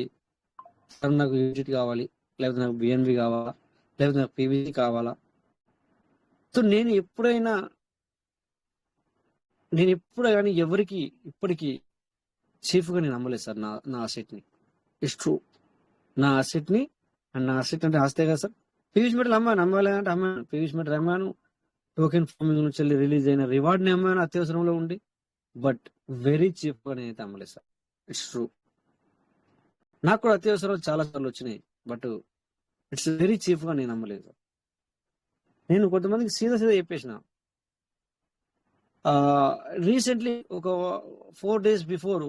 సార్ నాకు యూజిట్ కావాలి, లేకపోతే నాకు బిఎన్బి కావాలా, లేకపోతే నాకు పీవీసీ కావాలా. సో నేను ఎప్పుడు కానీ ఎవరికి ఇప్పటికీ చీఫ్గా నేను అమ్మలేదు సార్ నా అసెట్ని. ఇట్స్ ట్రూ, నా అసెట్ని. అండ్ నా అసెట్ అంటే ఆస్తే కదా సార్. పీవీసీ మెటల్ అమ్మాలి అంటే అమ్మాను, పీవీసీ మెటల్ అమ్మాను, టోకెన్ ఫార్మింగ్ నుంచి వెళ్ళి రిలీజ్ అయిన రివార్డ్ని అమ్మాను అత్యవసరంలో ఉండి. బట్ వెరీ చీఫ్గా నేనైతే అమ్మలేదు సార్. ఇట్స్ ట్రూ, నాకు కూడా అత్యవసరాలు చాలా సార్లు వచ్చినాయి, బట్ ఇట్స్ వెరీ చీఫ్గా నేను అమ్మలేదు సార్. నేను కొంతమందికి సీదా చెప్పేసిన. రీసెంట్లీ ఒక 4 days బిఫోర్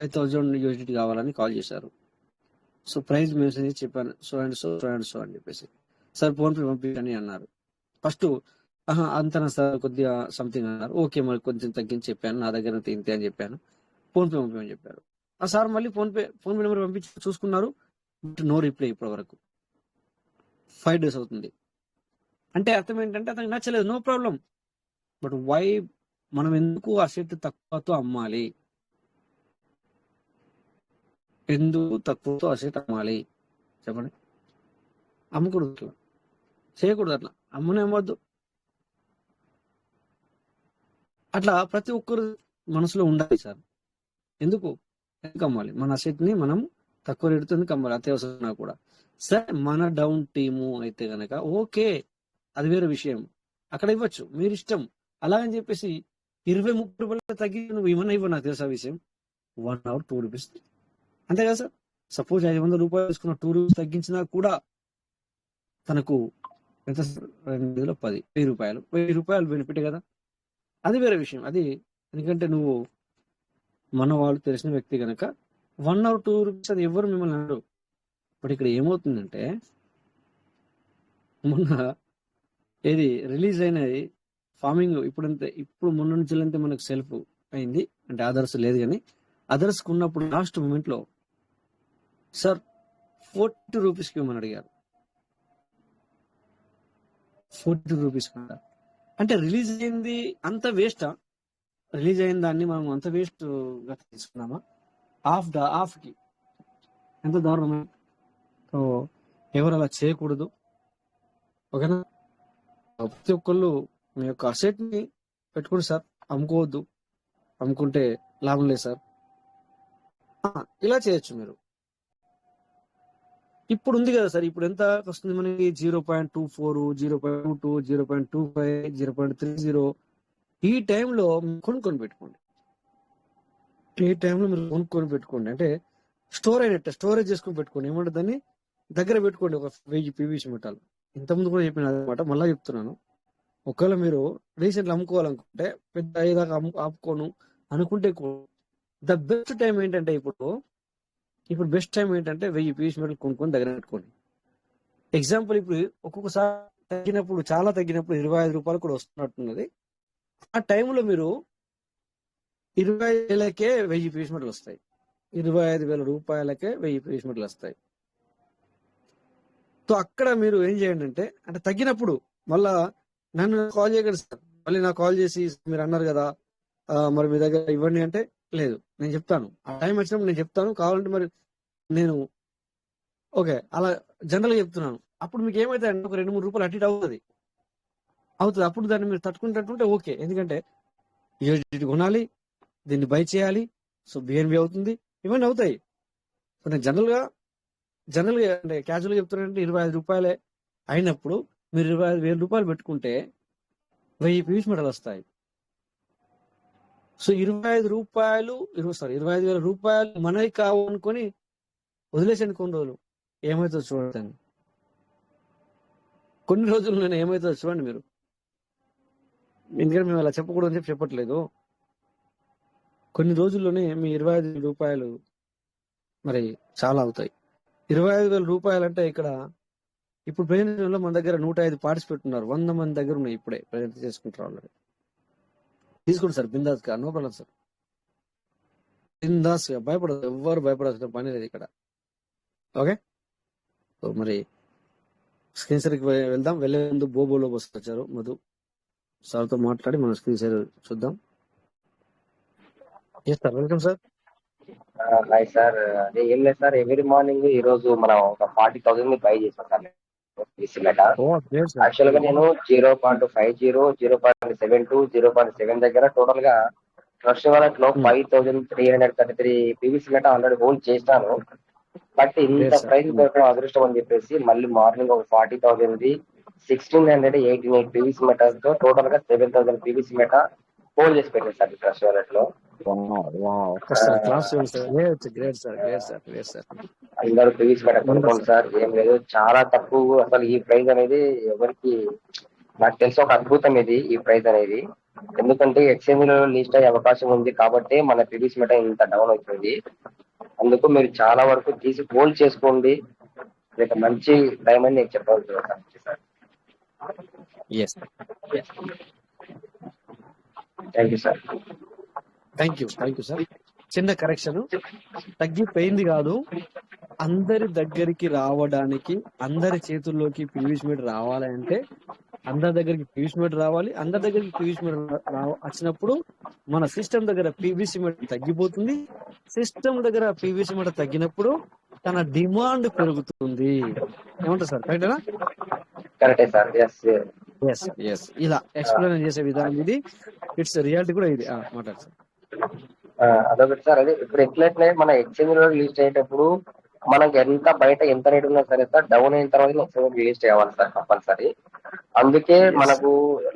5,000 యూజిట్ కావాలని కాల్ చేశారు. సో ప్రైస్ మెన్షన్ చేసి చెప్పాను, సో అండ్ సో అని చెప్పేసి సార్ ఫోన్పే పంపించండి అన్నారు. ఫస్ట్ అంతనా సార్ కొద్దిగా సంథింగ్ అన్నారు. ఓకే, మరి కొంచెం తగ్గించి చెప్పాను, నా దగ్గర ఇంతే అని చెప్పాను. ఫోన్పే పంపించమని చెప్పారు. ఆ సార్ మళ్ళీ ఫోన్పే నెంబర్ పంపించి చూసుకున్నారు, బట్ నో రిప్లై ఇప్పటి వరకు. 5 days అవుతుంది. అంటే అర్థం ఏంటంటే అతనికి నచ్చలేదు, నో ప్రాబ్లం. బట్ వై మనం ఎందుకు అసెట్ తక్కువతో అమ్మాలి? ఎందుకు తక్కువతో అసెట్ అమ్మాలి చెప్పండి? అమ్మకూడదు, అట్లా చేయకూడదు, అట్లా అమ్మవద్దు. అట్లా ప్రతి ఒక్కరు మనసులో ఉండాలి సార్. ఎందుకు అమ్మాలి? మన అసెట్ ని మనం తక్కువ రేటుతో ఎందుకు అమ్మాలి? అత్యవసరం కూడా. సరే, మన డౌన్ టీము అయితే గనక ఓకే, అది వేరే విషయం, అక్కడ ఇవ్వచ్చు, మీరు ఇష్టం. అలాగని చెప్పేసి 20-30 రూపాయలు తగ్గి నువ్వు ఏమన్నా ఇవ్వ, నాకు తెలుసా విషయం. 1 hour 2 rupees అంతే కదా సార్. సపోజ్ 500 రూపాయలు తీసుకున్న 2 rupees తగ్గించినా కూడా తనకు ఎంత 2 10 1000 రూపాయలు బెనిఫిట్ కదా. అది వేరే విషయం. అది ఎందుకంటే నువ్వు మన వాళ్ళు తెలిసిన వ్యక్తి కనుక 1 or 2 rupees అది ఎవరు మిమ్మల్ని అన్నారు. బట్ ఇక్కడ ఏమవుతుందంటే మొన్న ఏది రిలీజ్ అయినది ఫార్మింగ్ ఇప్పుడు మొన్న నుంచి మనకు సెల్ఫ్ అయింది, అంటే అదర్స్ లేదు. కానీ అదర్స్ ఉన్నప్పుడు లాస్ట్ మూమెంట్ లో సార్ 40 rupees ఇవ్వమని అడిగారు. 40 rupees అంటే రిలీజ్ అయింది అంత వేస్టా? రిలీజ్ అయిన దాన్ని మనం అంత వేస్ట్ గా తీసుకున్నామా? హాఫ్ కి ఎంత దారుణం. సో ఎవరు అలా చేయకూడదు, ఓకేనా? ప్రతి ఒక్కళ్ళు మీ యొక్క అసెట్ ని పెట్టుకోండి సార్, అమ్ముకోవద్దు. అమ్ముకుంటే లాభం లేదు సార్. ఇలా చేయొచ్చు మీరు. ఇప్పుడు ఉంది కదా సార్, ఇప్పుడు ఎంత వస్తుంది మనకి? 0.24, 0.22, 0.25, 0.30. ఈ టైంలో కొనుక్కొని పెట్టుకోండి. అంటే స్టోరేజ్ చేసుకొని పెట్టుకోండి. ఏమంటే దాన్ని దగ్గర పెట్టుకోండి, ఒక 1000 PVC మెటాలు. ఇంతకుముందు కూడా చెప్పిన అనమాట, మళ్ళా చెప్తున్నాను. ఒకవేళ మీరు రీసెంట్ అమ్ముకోవాలనుకుంటే, పెద్ద అయ్యేదాకా ఆపుకోను అనుకుంటే ద బెస్ట్ టైం ఏంటంటే ఇప్పుడు బెస్ట్ టైం ఏంటంటే 1000 PVC మెటల్ కొనుక్కొని దగ్గర పెట్టుకోండి. ఎగ్జాంపుల్, ఇప్పుడు ఒక్కొక్కసారి తగ్గినప్పుడు, చాలా తగ్గినప్పుడు 25 రూపాయలు కూడా వస్తున్నట్టున్నది. ఆ టైంలో మీరు 25,000కే 1000 PVC మెటల్ వస్తాయి. 25,000 రూపాయలకే 1000 PVC మెటల్ వస్తాయి. సో అక్కడ మీరు ఏం చేయండి అంటే తగ్గినప్పుడు మళ్ళా నన్ను కాల్ చేయగలరు సార్. మళ్ళీ నాకు కాల్ చేసి మీరు అన్నారు కదా మరి మీ దగ్గర ఇవ్వండి అంటే, లేదు, నేను చెప్తాను. ఆ టైం వచ్చినప్పుడు నేను చెప్తాను. కావాలంటే మరి నేను ఓకే అలా జనరల్గా చెప్తున్నాను. అప్పుడు మీకు ఏమైతే అంటే ఒక 2-3 రూపాయలు అటు ఇటు అవుతుంది. అప్పుడు దాన్ని మీరు తట్టుకుంటుంటే ఓకే. ఎందుకంటే ఇటు కొనాలి, దీన్ని బై చేయాలి, సో BNB అవుతుంది, ఇవన్నీ అవుతాయి. సో నేను జనరల్గా అంటే క్యాజువల్గా చెప్తున్నానంటే 25 రూపాయలే అయినప్పుడు మీరు 25,000 రూపాయలు పెట్టుకుంటే 1000 PVC మెటల్ వస్తాయి. సో 25,000 రూపాయలు మనవి కావాలనుకొని వదిలేసండి. కొన్ని రోజులు ఏమవుతుందో చూడండి. కొన్ని రోజులు నేను ఏమవుతుందో చూడండి మీరు. ఎందుకంటే మేము అలా చెప్పకూడదని చెప్పట్లేదు. కొన్ని రోజుల్లోనే మీ 25,000 రూపాయలు మరి చాలా అవుతాయి. 25,000 రూపాయలు అంటే ఇక్కడ ఇప్పుడు ప్రజెంట్ మన దగ్గర 105 పార్టిసిపేట్ ఉన్నారు. 100 మంది దగ్గర ఉన్నాయి ఇప్పుడే ప్రజెంట్ చేసుకుంటారు. ఆల్రెడీ తీసుకోండి సార్, బిందాస్ గా, నో ప్రాబ్లం సార్. బిందాస్ గా భయపడదు, ఎవ్వరు భయపడాల్సిన పని లేదు ఇక్కడ. ఓకే, సో మరి స్క్రీన్ షేర్కి వెళ్దాం. వెళ్ళే ముందు బోబోలో వచ్చారు మధు సార్తో మాట్లాడి మనం స్క్రీన్ షేర్ చూద్దాం. Yes sir, welcome sir. Hi sir, అదే ఏం లేదు సార్, ఎవ్రీ మార్నింగ్ ఈ రోజు మనం ఒక 40,000 బై చేసాం సార్ యాక్చువల్ గా. నేను 0.50, 0.72, 0.7 దగ్గర టోటల్ గా ఫస్ట్ వాలెట్ లో 5,333 PVC మెట ఆల్రెడీ హోల్డ్ చేస్తాను. బట్ ఇంత ప్రైస్ దొరకడం అదృష్టం అని చెప్పేసి మళ్ళీ మార్నింగ్ ఒక 40,000 1,688 PVC మెటల్ తో టోటల్ గా 7,000 PVC మెట హోల్డ్ చేసి పెట్టాను సార్ ఫస్ట్ వాలెట్ లో. అందరూ PVC మెట కొనుక్కోండి సార్, ఏం లేదు, చాలా తక్కువ అసలు. ఈ ప్రైస్ అనేది ఎవరికి, నాకు తెలిసి ఒక అద్భుతం ఇది, ఈ ప్రైస్ అనేది. ఎందుకంటే ఎక్స్చేంజ్ లో లిస్ట్ అయ్యే అవకాశం ఉంది కాబట్టి మన PVC మెట ఇంత డౌన్ అవుతుంది. అందుకు మీరు చాలా వరకు తీసి హోల్డ్ చేసుకోండి. మంచి టైం అని నేను చెప్పవచ్చు sir. Thank you sir. Thank you sir. చిన్న కరెక్షన్, తగ్గిపోయింది కాదు, అందరి దగ్గరికి రావడానికి, అందరి చేతుల్లోకి పీవీసీ మీటర్ రావాలి అంటే అందరి దగ్గరికి పీవీసీ మీటర్ రావాలి. అందరి దగ్గరికి పీవీసీ మీటర్ వచ్చినప్పుడు మన సిస్టమ్ దగ్గర పీవీసీ మీటర్ తగ్గిపోతుంది. సిస్టమ్ దగ్గర పీవీసీ మీటర్ తగ్గినప్పుడు తన డిమాండ్ పెరుగుతుంది. ఏమంటారు సార్? కరెక్టేనా? కరెక్టే సార్. ఎస్ ఇలా ఎక్స్ప్లెయిన్ చేసే విధానం ఇది. ఇట్స్ రియాలిటీ కూడా ఇది. మాట్లాడు సార్. అదొకటి సార్. అదే ఇప్పుడు ఎట్లయితే మన ఎక్స్చేంజ్ లో రిలీజ్ అయ్యేటప్పుడు మనకి ఎంత బయట ఎంత రేట్ ఉన్నా సరే సార్, డౌన్ అయిన తర్వాత ఎక్స్చేంజ్ రిలీజ్ చేయాలి సార్ కంపల్సరీ. అందుకే మనకు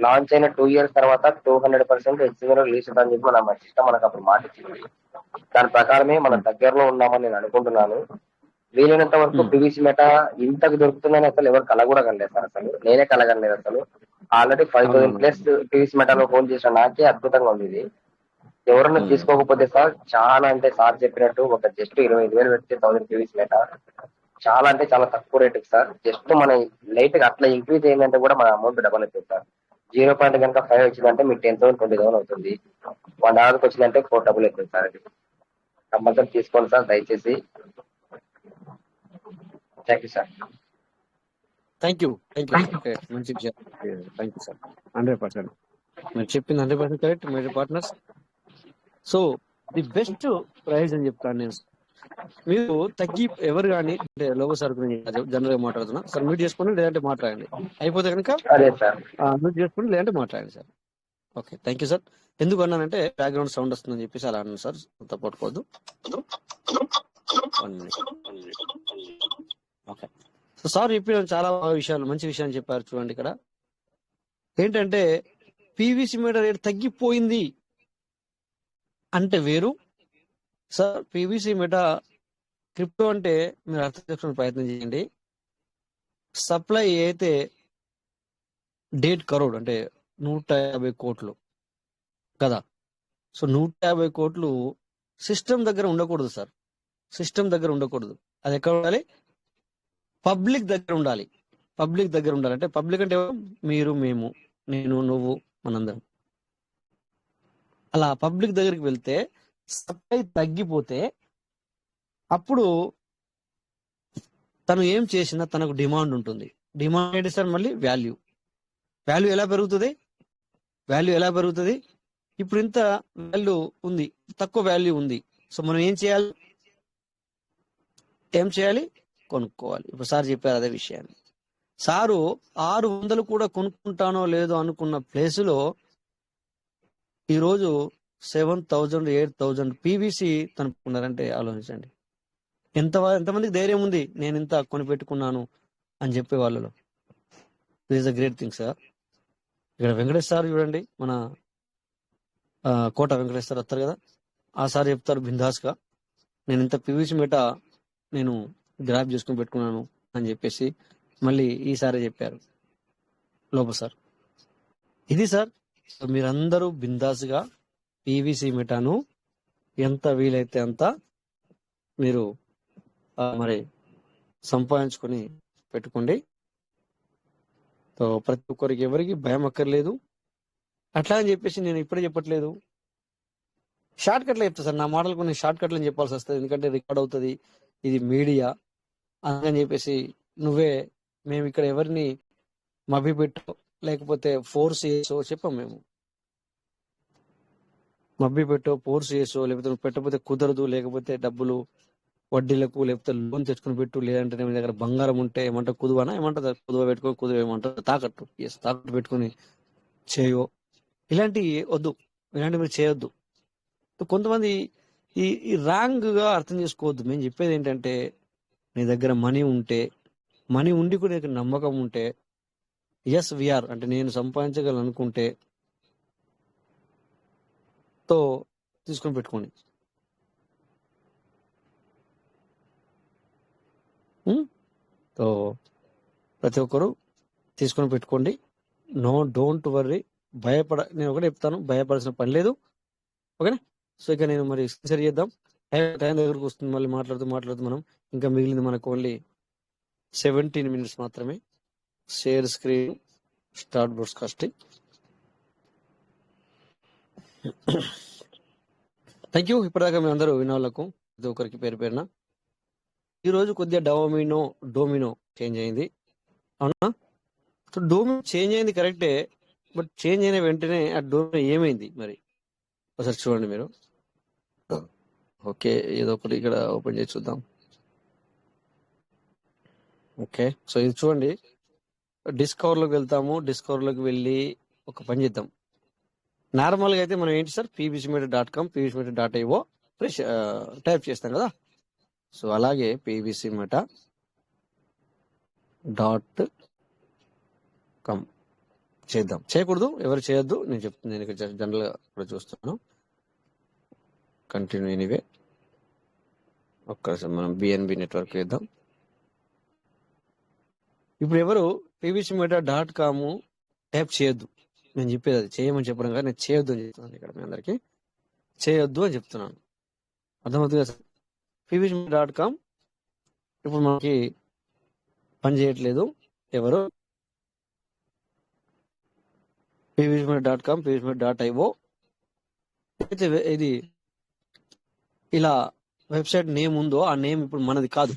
లాంచ్ అయిన 2 years తర్వాత 200% ఎక్స్చేంజ్ లో రిలీజ్ అవుతుందని చెప్పి మన సిస్టమ్ మనకు అప్పుడు మాట ఇచ్చింది. దాని ప్రకారమే మన దగ్గరలో ఉన్నామని నేను అనుకుంటున్నాను. వీలైనంత వరకు పీవీసీ మెటా ఇంతకు దొరుకుతుందని అసలు ఎవరు కల కూడా కనలేదు సార్. అసలు నేనే కలగలేదు అసలు. ఆల్రెడీ 5000+ పీవీసీ మెటాలో హోల్డ్ చేసిన నాకే అద్భుతంగా ఉంది ఇది. ఎవరన్నా తీసుకోకపోతే సార్, చాలా అంటే సార్ చెప్పినట్టు ఒక జస్ట్ 25,000 పెడితే 1000 పీవీసీ మెటా చాలా అంటే చాలా తక్కువ రేటుకి సార్. జస్ట్ మన లైట్ గా అట్లా ఇంక్రీజ్ అయిందంటే కూడా మన అమౌంట్ డబల్ అవుతుంది సార్. 0 కనుక 5 వచ్చిందంటే మీకు 10,000 20,000 అవుతుంది. $1 వచ్చిందంటే 4 డబుల్ అవుతుంది సార్. అది కంపల్సరీ తీసుకోండి సార్ దయచేసి. Thank you sir. Thank you మంచి విషయం. Thank you sir. 100% మీరు చెప్పింది 100% కరెక్ట్ మీరు partners. So the best prize అని చెప్తాను నేను. మీరు తగ్గి ఎవరు కానీ అంటే లోగో సార్ గురించి జనరల్ గా మాట్లాడుతున్నా సార్. మ్యూట్ చేసుకోండి లేదంటే మాట్లాడండి. అయిపోతే కనుక మ్యూట్ చేసుకోండి లేదంటే మాట్లాడండి sir. Okay, thank you sir. ఎందుకు అన్నానంటే బ్యాక్గ్రౌండ్ సౌండ్ వస్తుందని చెప్పేసి అలా అన్నాను సార్. తప్పట్టుకోవద్దు. 1 minute. ఓకే, సో సార్ చెప్పిన చాలా విషయాలు మంచి విషయాలు చెప్పారు. చూడండి ఇక్కడ ఏంటంటే పీవీసీ మీటర్ రేట్ తగ్గిపోయింది అంటే వేరు సార్. పీవీసీ మెటా క్రిప్టో అంటే మీరు అర్థం చేసుకునే ప్రయత్నం చేయండి. సప్లై అయితే 1.5 crore అంటే 150 కోట్లు కదా. సో 150 కోట్లు సిస్టమ్ దగ్గర ఉండకూడదు సార్. సిస్టమ్ దగ్గర ఉండకూడదు. అది ఎక్కడ ఉండాలి? పబ్లిక్ దగ్గర ఉండాలి. పబ్లిక్ దగ్గర ఉండాలి అంటే పబ్లిక్ అంటే మీరు, మేము, నేను, నువ్వు, మనందరం. అలా పబ్లిక్ దగ్గరికి వెళ్తే సప్లై తగ్గిపోతే అప్పుడు తను ఏం చేసినా తనకు డిమాండ్ ఉంటుంది. డిమాండ్ ఏంటి సార్? మళ్ళీ వాల్యూ ఎలా పెరుగుతుంది? ఇప్పుడు ఇంత వాల్యూ ఉంది, తక్కువ వాల్యూ ఉంది. సో మనం ఏం చేయాలి? కొనుక్కోవాలి. ఇప్పుడు సార్ చెప్పారు అదే విషయాన్ని. సారు 600 కూడా కొనుక్కుంటానో లేదో అనుకున్న ప్లేసులో ఈరోజు 7,000 8,000 పీవీసీ తనుకున్నారంటే ఆలోచించండి. ఎంతమందికి ధైర్యం ఉంది నేను ఇంత కొనిపెట్టుకున్నాను అని చెప్పే వాళ్ళలో. This a great thing sir. ఇక్కడ వెంకటేష్ సార్ చూడండి, మన కోట వెంకటేష్ సార్ వస్తారు కదా, ఆ సార్ చెప్తారు బిందాస్ గా నేను ఇంత పీవీసీ మెటా నేను గ్రాప్ చేసుకుని పెట్టుకున్నాను అని చెప్పేసి మళ్ళీ ఈసారి చెప్పారు లోప సార్. ఇది సార్, మీరందరూ బిందాస్గా పీవీసీ మెటాను ఎంత వీలైతే అంత మీరు మరి సంపాదించుకొని పెట్టుకోండి. సో ప్రతి ఒక్కరికి ఎవరికి భయం అక్కర్లేదు. అట్లా అని చెప్పేసి నేను ఇప్పుడే చెప్పట్లేదు, షార్ట్ కట్లో చెప్తా సార్. నా మాటలు కొన్ని షార్ట్ కట్లు అని చెప్పాల్సి వస్తుంది, ఎందుకంటే రికార్డ్ అవుతుంది, ఇది మీడియా. అందుకని చెప్పేసి మేము ఇక్కడ ఎవరిని మభ్యపెట్టో లేకపోతే ఫోర్స్ చేసో చెప్పాం. మేము మభ్యపెట్టో ఫోర్స్ చేసో లేకపోతే పెట్టకపోతే కుదరదు, లేకపోతే డబ్బులు వడ్డీలకు లేకపోతే లోన్ తెచ్చుకుని పెట్టు, లేదంటే మీ దగ్గర బంగారం ఉంటే ఏమంటారు కుదువనా ఏమంటారు, కుదువ పెట్టుకో, కుదువ ఏమంటారు తాకట్టు, తాకట్టు పెట్టుకుని చేయో, ఇలాంటివి వద్దు, ఇలాంటివి మీరు చేయొద్దు. కొంతమంది ఈ రాంగ్ గా అర్థం చేసుకోవద్దు. మేము చెప్పేది ఏంటంటే నీ దగ్గర మనీ ఉండి కూడా నీకు నమ్మకం ఉంటే, ఎస్ వీఆర్ అంటే నేను సంపాదించగలను అనుకుంటే తో తీసుకొని పెట్టుకోండి. సో ప్రతి ఒక్కరు తీసుకొని పెట్టుకోండి. Don't worry. నేను ఒకటే చెప్తాను, భయపడాల్సిన పని లేదు. ఓకేనా? సో ఇక నేను మరి సిన్సియర్ చేద్దాం. టైం దగ్గరకు వస్తుంది, మళ్ళీ మాట్లాడుతూ మనం ఇంకా మిగిలింది మనకు ఓన్లీ 17 minutes మాత్రమే. Share screen, start broadcasting. Thank you. ఇప్పటిదాకా మీ అందరూ విన్న వాళ్ళకు ప్రతి ఒక్కరికి పేరు పేరున ఈ రోజు కొద్దిగా డోమినో చేంజ్ అయింది, అవునా? సో డోమినో చేంజ్ అయింది కరెక్టే, బట్ చేంజ్ అయిన వెంటనే ఆ డోమినో ఏమైంది మరి ఒకసారి చూడండి మీరు. ఓకే, ఏదో ఒకటి ఇక్కడ ఓపెన్ చేసి చూద్దాం. ఓకే, సో ఇది చూడండి, డిస్కవర్లోకి వెళ్తాము. డిస్కవర్లోకి వెళ్ళి ఒక పని చేద్దాం. నార్మల్గా అయితే మనం ఏంటి సార్, pbcmeta.com pbcmeta.io టైప్ చేస్తాం కదా. సో అలాగే pbcmeta.com చేద్దాం. చేయకూడదు, ఎవరు చేయొద్దు, నేను చెప్తాను. నేను ఇక్కడ జనరల్గా కూడా చూస్తున్నాను. Continue anyway. ఒక్కసారి మనం బిఎన్బి నెట్వర్క్ చేద్దాం. ఇప్పుడు ఎవరు pbcmeta.com టైప్ చేయొద్దు. నేను చెప్పేది అది చేయమని చెప్పడం కాదు, నేను చేయొద్దు అని చెప్తున్నాను. ఇక్కడ మీ అందరికీ చేయొద్దు అని చెప్తున్నాను. అర్థమవుతుంది కదా సార్? pbcmeta.com ఇప్పుడు మనకి పని చేయట్లేదు. ఎవరు pbcmeta.com pbcmeta.io అయితే ఇది ఇలా వెబ్సైట్ నేమ్ ఉందో ఆ నేమ్ ఇప్పుడు మనది కాదు.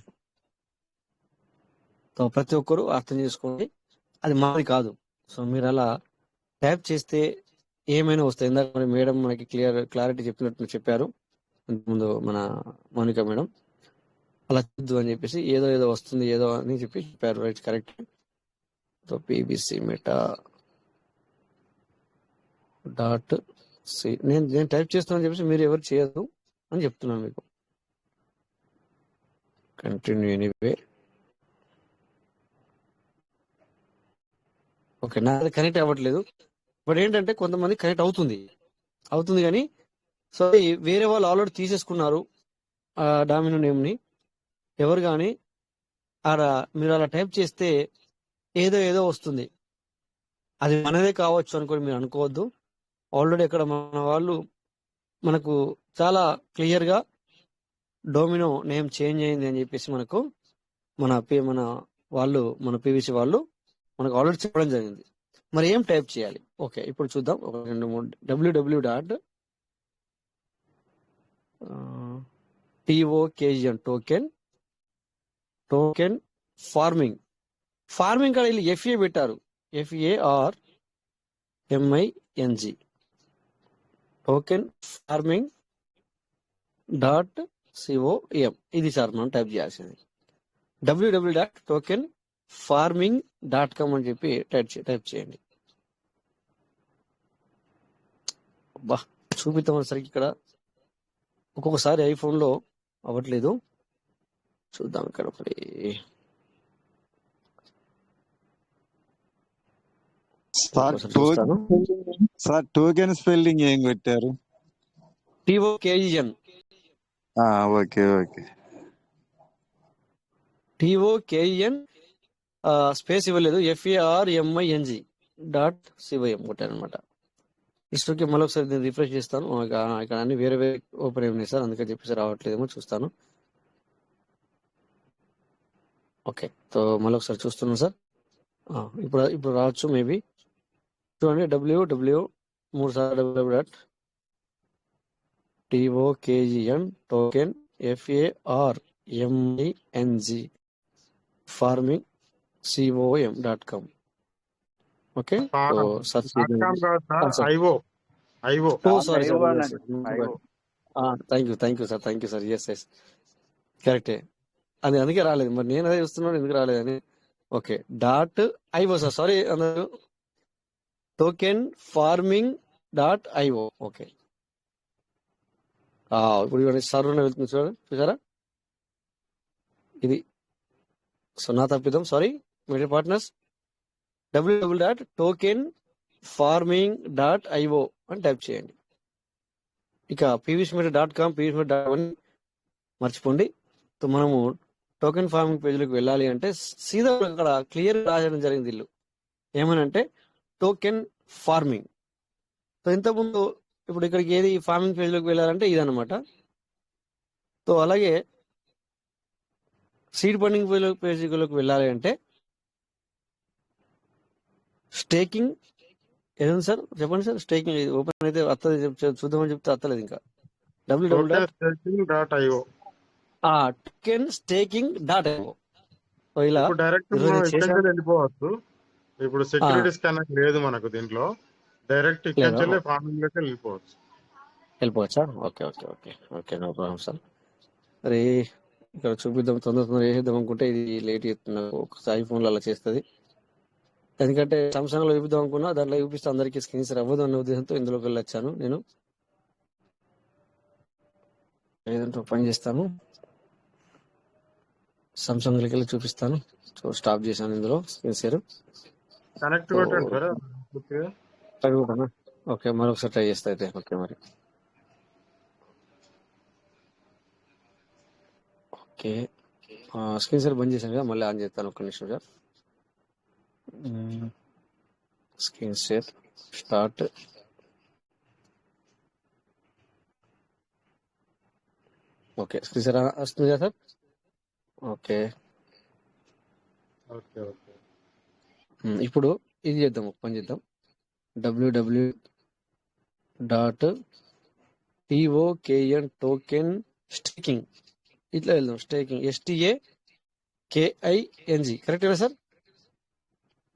సో ప్రతి ఒక్కరూ అర్థం చేసుకోండి, అది మనది కాదు. సో మీరు అలా టైప్ చేస్తే ఏమైనా వస్తాయి. ఇందాక మరి మేడం మనకి క్లారిటీ చెప్పినట్టు చెప్పారు ముందు మన మౌనిక మేడం. అలా చూద్దు అని చెప్పేసి ఏదో వస్తుంది ఏదో అని చెప్పారు. Right, correct. సో pbcmeta.c నేను టైప్ చేస్తున్నాను చెప్పేసి మీరు ఎవరు చేయొద్దు అని చెప్తున్నాను మీకు. Continue anyway. ఓకే, నాది కనెక్ట్ అవ్వట్లేదు, బట్ ఏంటంటే కొంతమంది కనెక్ట్ అవుతుంది కానీ సో వేరే వాళ్ళు ఆల్రెడీ తీసేసుకున్నారు ఆ డామినో నేమ్ని. ఎవరు కానీ మీరు అలా టైప్ చేస్తే ఏదో వస్తుంది, అది మనదే కావచ్చు అనుకోని మీరు అనుకోవద్దు. ఆల్రెడీ ఇక్కడ మన వాళ్ళు మనకు చాలా క్లియర్గా డొమినో నేమ్ చేంజ్ అయింది అని చెప్పేసి మనకు మన పీవీసీ వాళ్ళు మనకు ఆల్రెడీ చెప్పడం జరిగింది. మరి ఏం టైప్ చేయాలి? ఓకే, ఇప్పుడు చూద్దాం. ఒక 2-3 www.tokn టోకెన్ ఫార్మింగ్ కాడ వీళ్ళు FA పెట్టారు, FARMING టోకెన్ ఫార్మింగ్ .com. ఇది సార్ మనం టైప్ చేయాల్సింది. www.tokenfarming.com అని చెప్పి టైప్ చేయండి. బా చూపిద్దాం సరికి ఇక్కడ ఒక్కొక్కసారి ఐఫోన్లో అవ్వట్లేదు. చూద్దాం ఇక్కడ ఒకటి. చూస్తాను. సార్ టోకెన్ స్పెల్లింగ్ ఏం పెట్టారు? TOKEN ఓకే TOKEN స్పేస్ ఇవ్వలేదు, FARMING.com కొట్టారనమాట. ఇష్టకి మళ్ళీ ఒకసారి నేను రిఫ్రెష్ చేస్తాను. ఇక్కడ అన్ని వేరే ఓపెన్ అయి ఉన్నాయి సార్, అందుకని చెప్పేసి రావట్లేదేమో చూస్తాను. ఓకే, సో మళ్ళీ ఒకసారి చూస్తున్నాను సార్. ఇప్పుడు రావచ్చు మేబీ. చూడండి, www.token token FARMING farming.com. Okay, so search thank you sir. Yes కరెక్టే, అది అందుకే రాలేదు. మరి నేను అదే చూస్తున్నాను ఎందుకు రాలేదని. ఓకే, .io సార్, సారీ అందరూ, tokenfarming.io. ఓకే, ఇప్పుడు సర్వర్ వెళ్తుంది చూసారా, ఇది. సో నా తప్పిద్దాం, సారీ మీడియా పార్ట్నర్స్. www.tokenfarming.io అని టైప్ చేయండి. ఇక pbcmeta.com మర్చిపోండి. సో మనము టోకెన్ ఫార్మింగ్ పేజ్లోకి వెళ్ళాలి అంటే సీదా అక్కడ క్లియర్ రాయడం జరిగింది ఇల్లు ఏమనంటే టోకెన్ ఫార్మింగ్. సో ఇంతకుముందు ఇప్పుడు ఇక్కడికి ఏది ఫార్మింగ్ పేజ్లోకి వెళ్ళాలంటే ఇదనమాట. సో అలాగే సీడ్ ఫండింగ్ పేజ్లోకి వెళ్ళాలి అంటే స్టేకింగ్ ఏదైనా సార్ చెప్పండి సార్. స్టేకింగ్ ఓపెన్ అయితే వస్తుంది చూద్దామని చెప్తే వస్తలేదు ఇంకా. token.staking.io. టోకెన్ స్టేకింగ్ డాట్ ఇలా ఇప్పుడు డైరెక్ట్ ఈరోజు మనం నేను ఇక్కడి నుంచి చేశాను. వెళ్ళిపోవచ్చు. ఇప్పుడు సెక్యూరిటీ స్కానర్ లేదు మనకు దీంట్లో. డైరెక్ట్ ఇక్కడి లేదా నుంచి ఫార్మింగ్ లోకి వెళ్ళిపోవచ్చు. వెళ్ళిపోవచ్చా? Okay okay okay okay, no problem sir. మరి ఇక్కడ చూపిద్దాం, తొందర వేసేద్దాం అనుకుంటే ఇది లేట్ చేస్తుంది. ఒకసారి ఐఫోన్లో అలా చేస్తుంది. ఎందుకంటే సామ్సంగ్ లో చూపిద్దాం అనుకున్నా, దాంట్లో చూపిస్తే అందరికీ స్క్రీన్ షేర్ అవ్వదు అన్న ఉద్దేశంతో ఇందులోకి వెళ్ళొచ్చాను. నేను ఏదంటే పని చేస్తాను, సామ్సంగ్ లోకి వెళ్ళి చూపిస్తాను. సో స్టాప్ చేశాను ఇందులో స్క్రీన్ షేర్. కనెక్ట్ కొట్టండి సార్ పూర్తిగా. చదువుతానా? ఓకే, మరొకసారి ట్రై చేస్తా అయితే. ఓకే మరి ఓకే, స్క్రీన్ షేర్ బంద్ చేశాను కదా, మళ్ళీ ఆన్ చేస్తాను. ఒక్క నిమిషం sir. Screen share start. Okay, screen share వస్తుంది కదా సార్? Okay, okay okay. ఇప్పుడు ఇది చేద్దాం, ఒక పని చేద్దాం. www.token టోకెన్ స్టేకింగ్ ఇట్లా వెళ్దాం. స్టేకింగ్ STAKING కరెక్టేనా sir?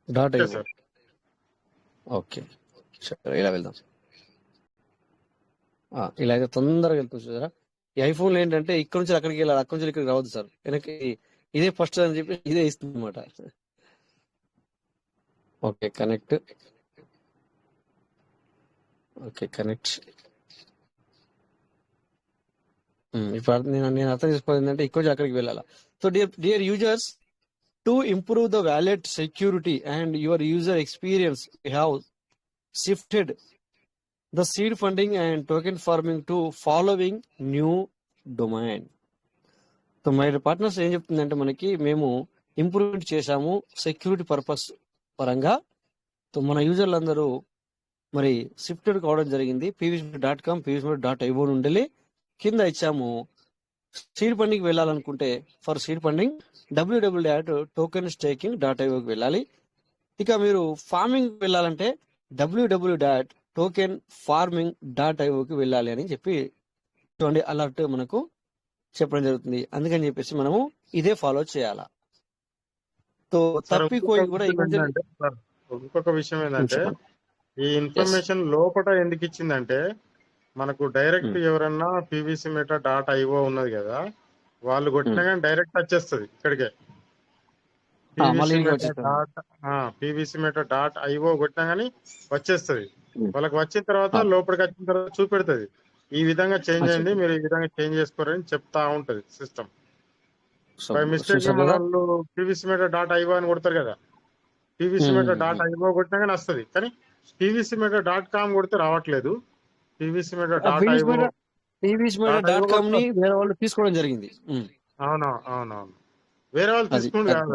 Dot okay IO. Sir. Okay సరే, ఇలా వెళ్దాం. ఇలా అయితే తొందరగా వెళ్తుంది చూసారా. ఈ ఐఫోన్లో ఏంటంటే ఇక్కడ నుంచి అక్కడికి వెళ్ళాలి, అక్కడి నుంచి ఇక్కడికి రావద్దు సార్. వెనక్కి ఇదే ఫస్ట్ అని చెప్పి ఇదే ఇస్తుంది అనమాట. Okay connect. Okay connect. ఇప్పుడు నేను అర్థం చేసుకోవాలి ఏంటంటే ఇక్కడ నుంచి అక్కడికి వెళ్ళాలా. So dear users, to improve the wallet security and your user experience, we have shifted the seed funding and token farming to following new domain. So my partners ఏం చెప్తుందంటే మనకి మేము ఇంప్రూవ్మెంట్ చేశాము సెక్యూరిటీ పర్పస్ పరంగా. So మన యూజర్లందరూ మరి shifted కావడం జరిగింది. pvsmith.com pvsmith.io నుండి కింద ఇచ్చాము. సీడ్ ఫండింగ్ వెళ్ళాలనుకుంటే ఫర్ సీడ్ ఫండింగ్ www.tokenstaking.ioకి వెళ్ళాలి. ఇక మీరు ఫార్మింగ్ వెళ్ళాలంటే www.tokenfarming.ioకి వెళ్ళాలి అని చెప్పి చూడండి, అలర్ట్ మనకు చెప్పడం జరుగుతుంది. అందుకని చెప్పేసి మనము ఇదే ఫాలో చేయాలా. సో సార్ తప్పిపోయి కూడా ఇంకొక విషయం ఏంటంటే ఈ ఇన్ఫర్మేషన్ లోపల ఎందుకు ఇచ్చిందంటే మనకు డైరెక్ట్ ఎవరన్నా pvsmith.io ఉన్నది కదా, వాళ్ళు కొట్టినా కానీ డైరెక్ట్ వచ్చేస్తుంది ఇక్కడికే. pvsmith.io కొట్టినా కానీ వచ్చేస్తుంది. వాళ్ళకి వచ్చిన తర్వాత లోపలికి వచ్చిన తర్వాత చూపెడుతుంది, ఈ విధంగా చేంజ్ అయింది, మీరు ఈ విధంగా చేంజ్ చేసుకోరని చెప్తా ఉంటది సిస్టమ్. బై మిస్టేక్ మన వాళ్ళు pvsmith.io అని కొడతారు కదా, pvsmith.io కొట్టినా కానీ వస్తుంది, కానీ pvsmith.com కొడితే రావట్లేదు. pvsmith.com ని వేరే వాళ్ళు తీసుకోవడం జరిగింది. అవునవును, వేరే వాళ్ళు తీసుకుని కాదు,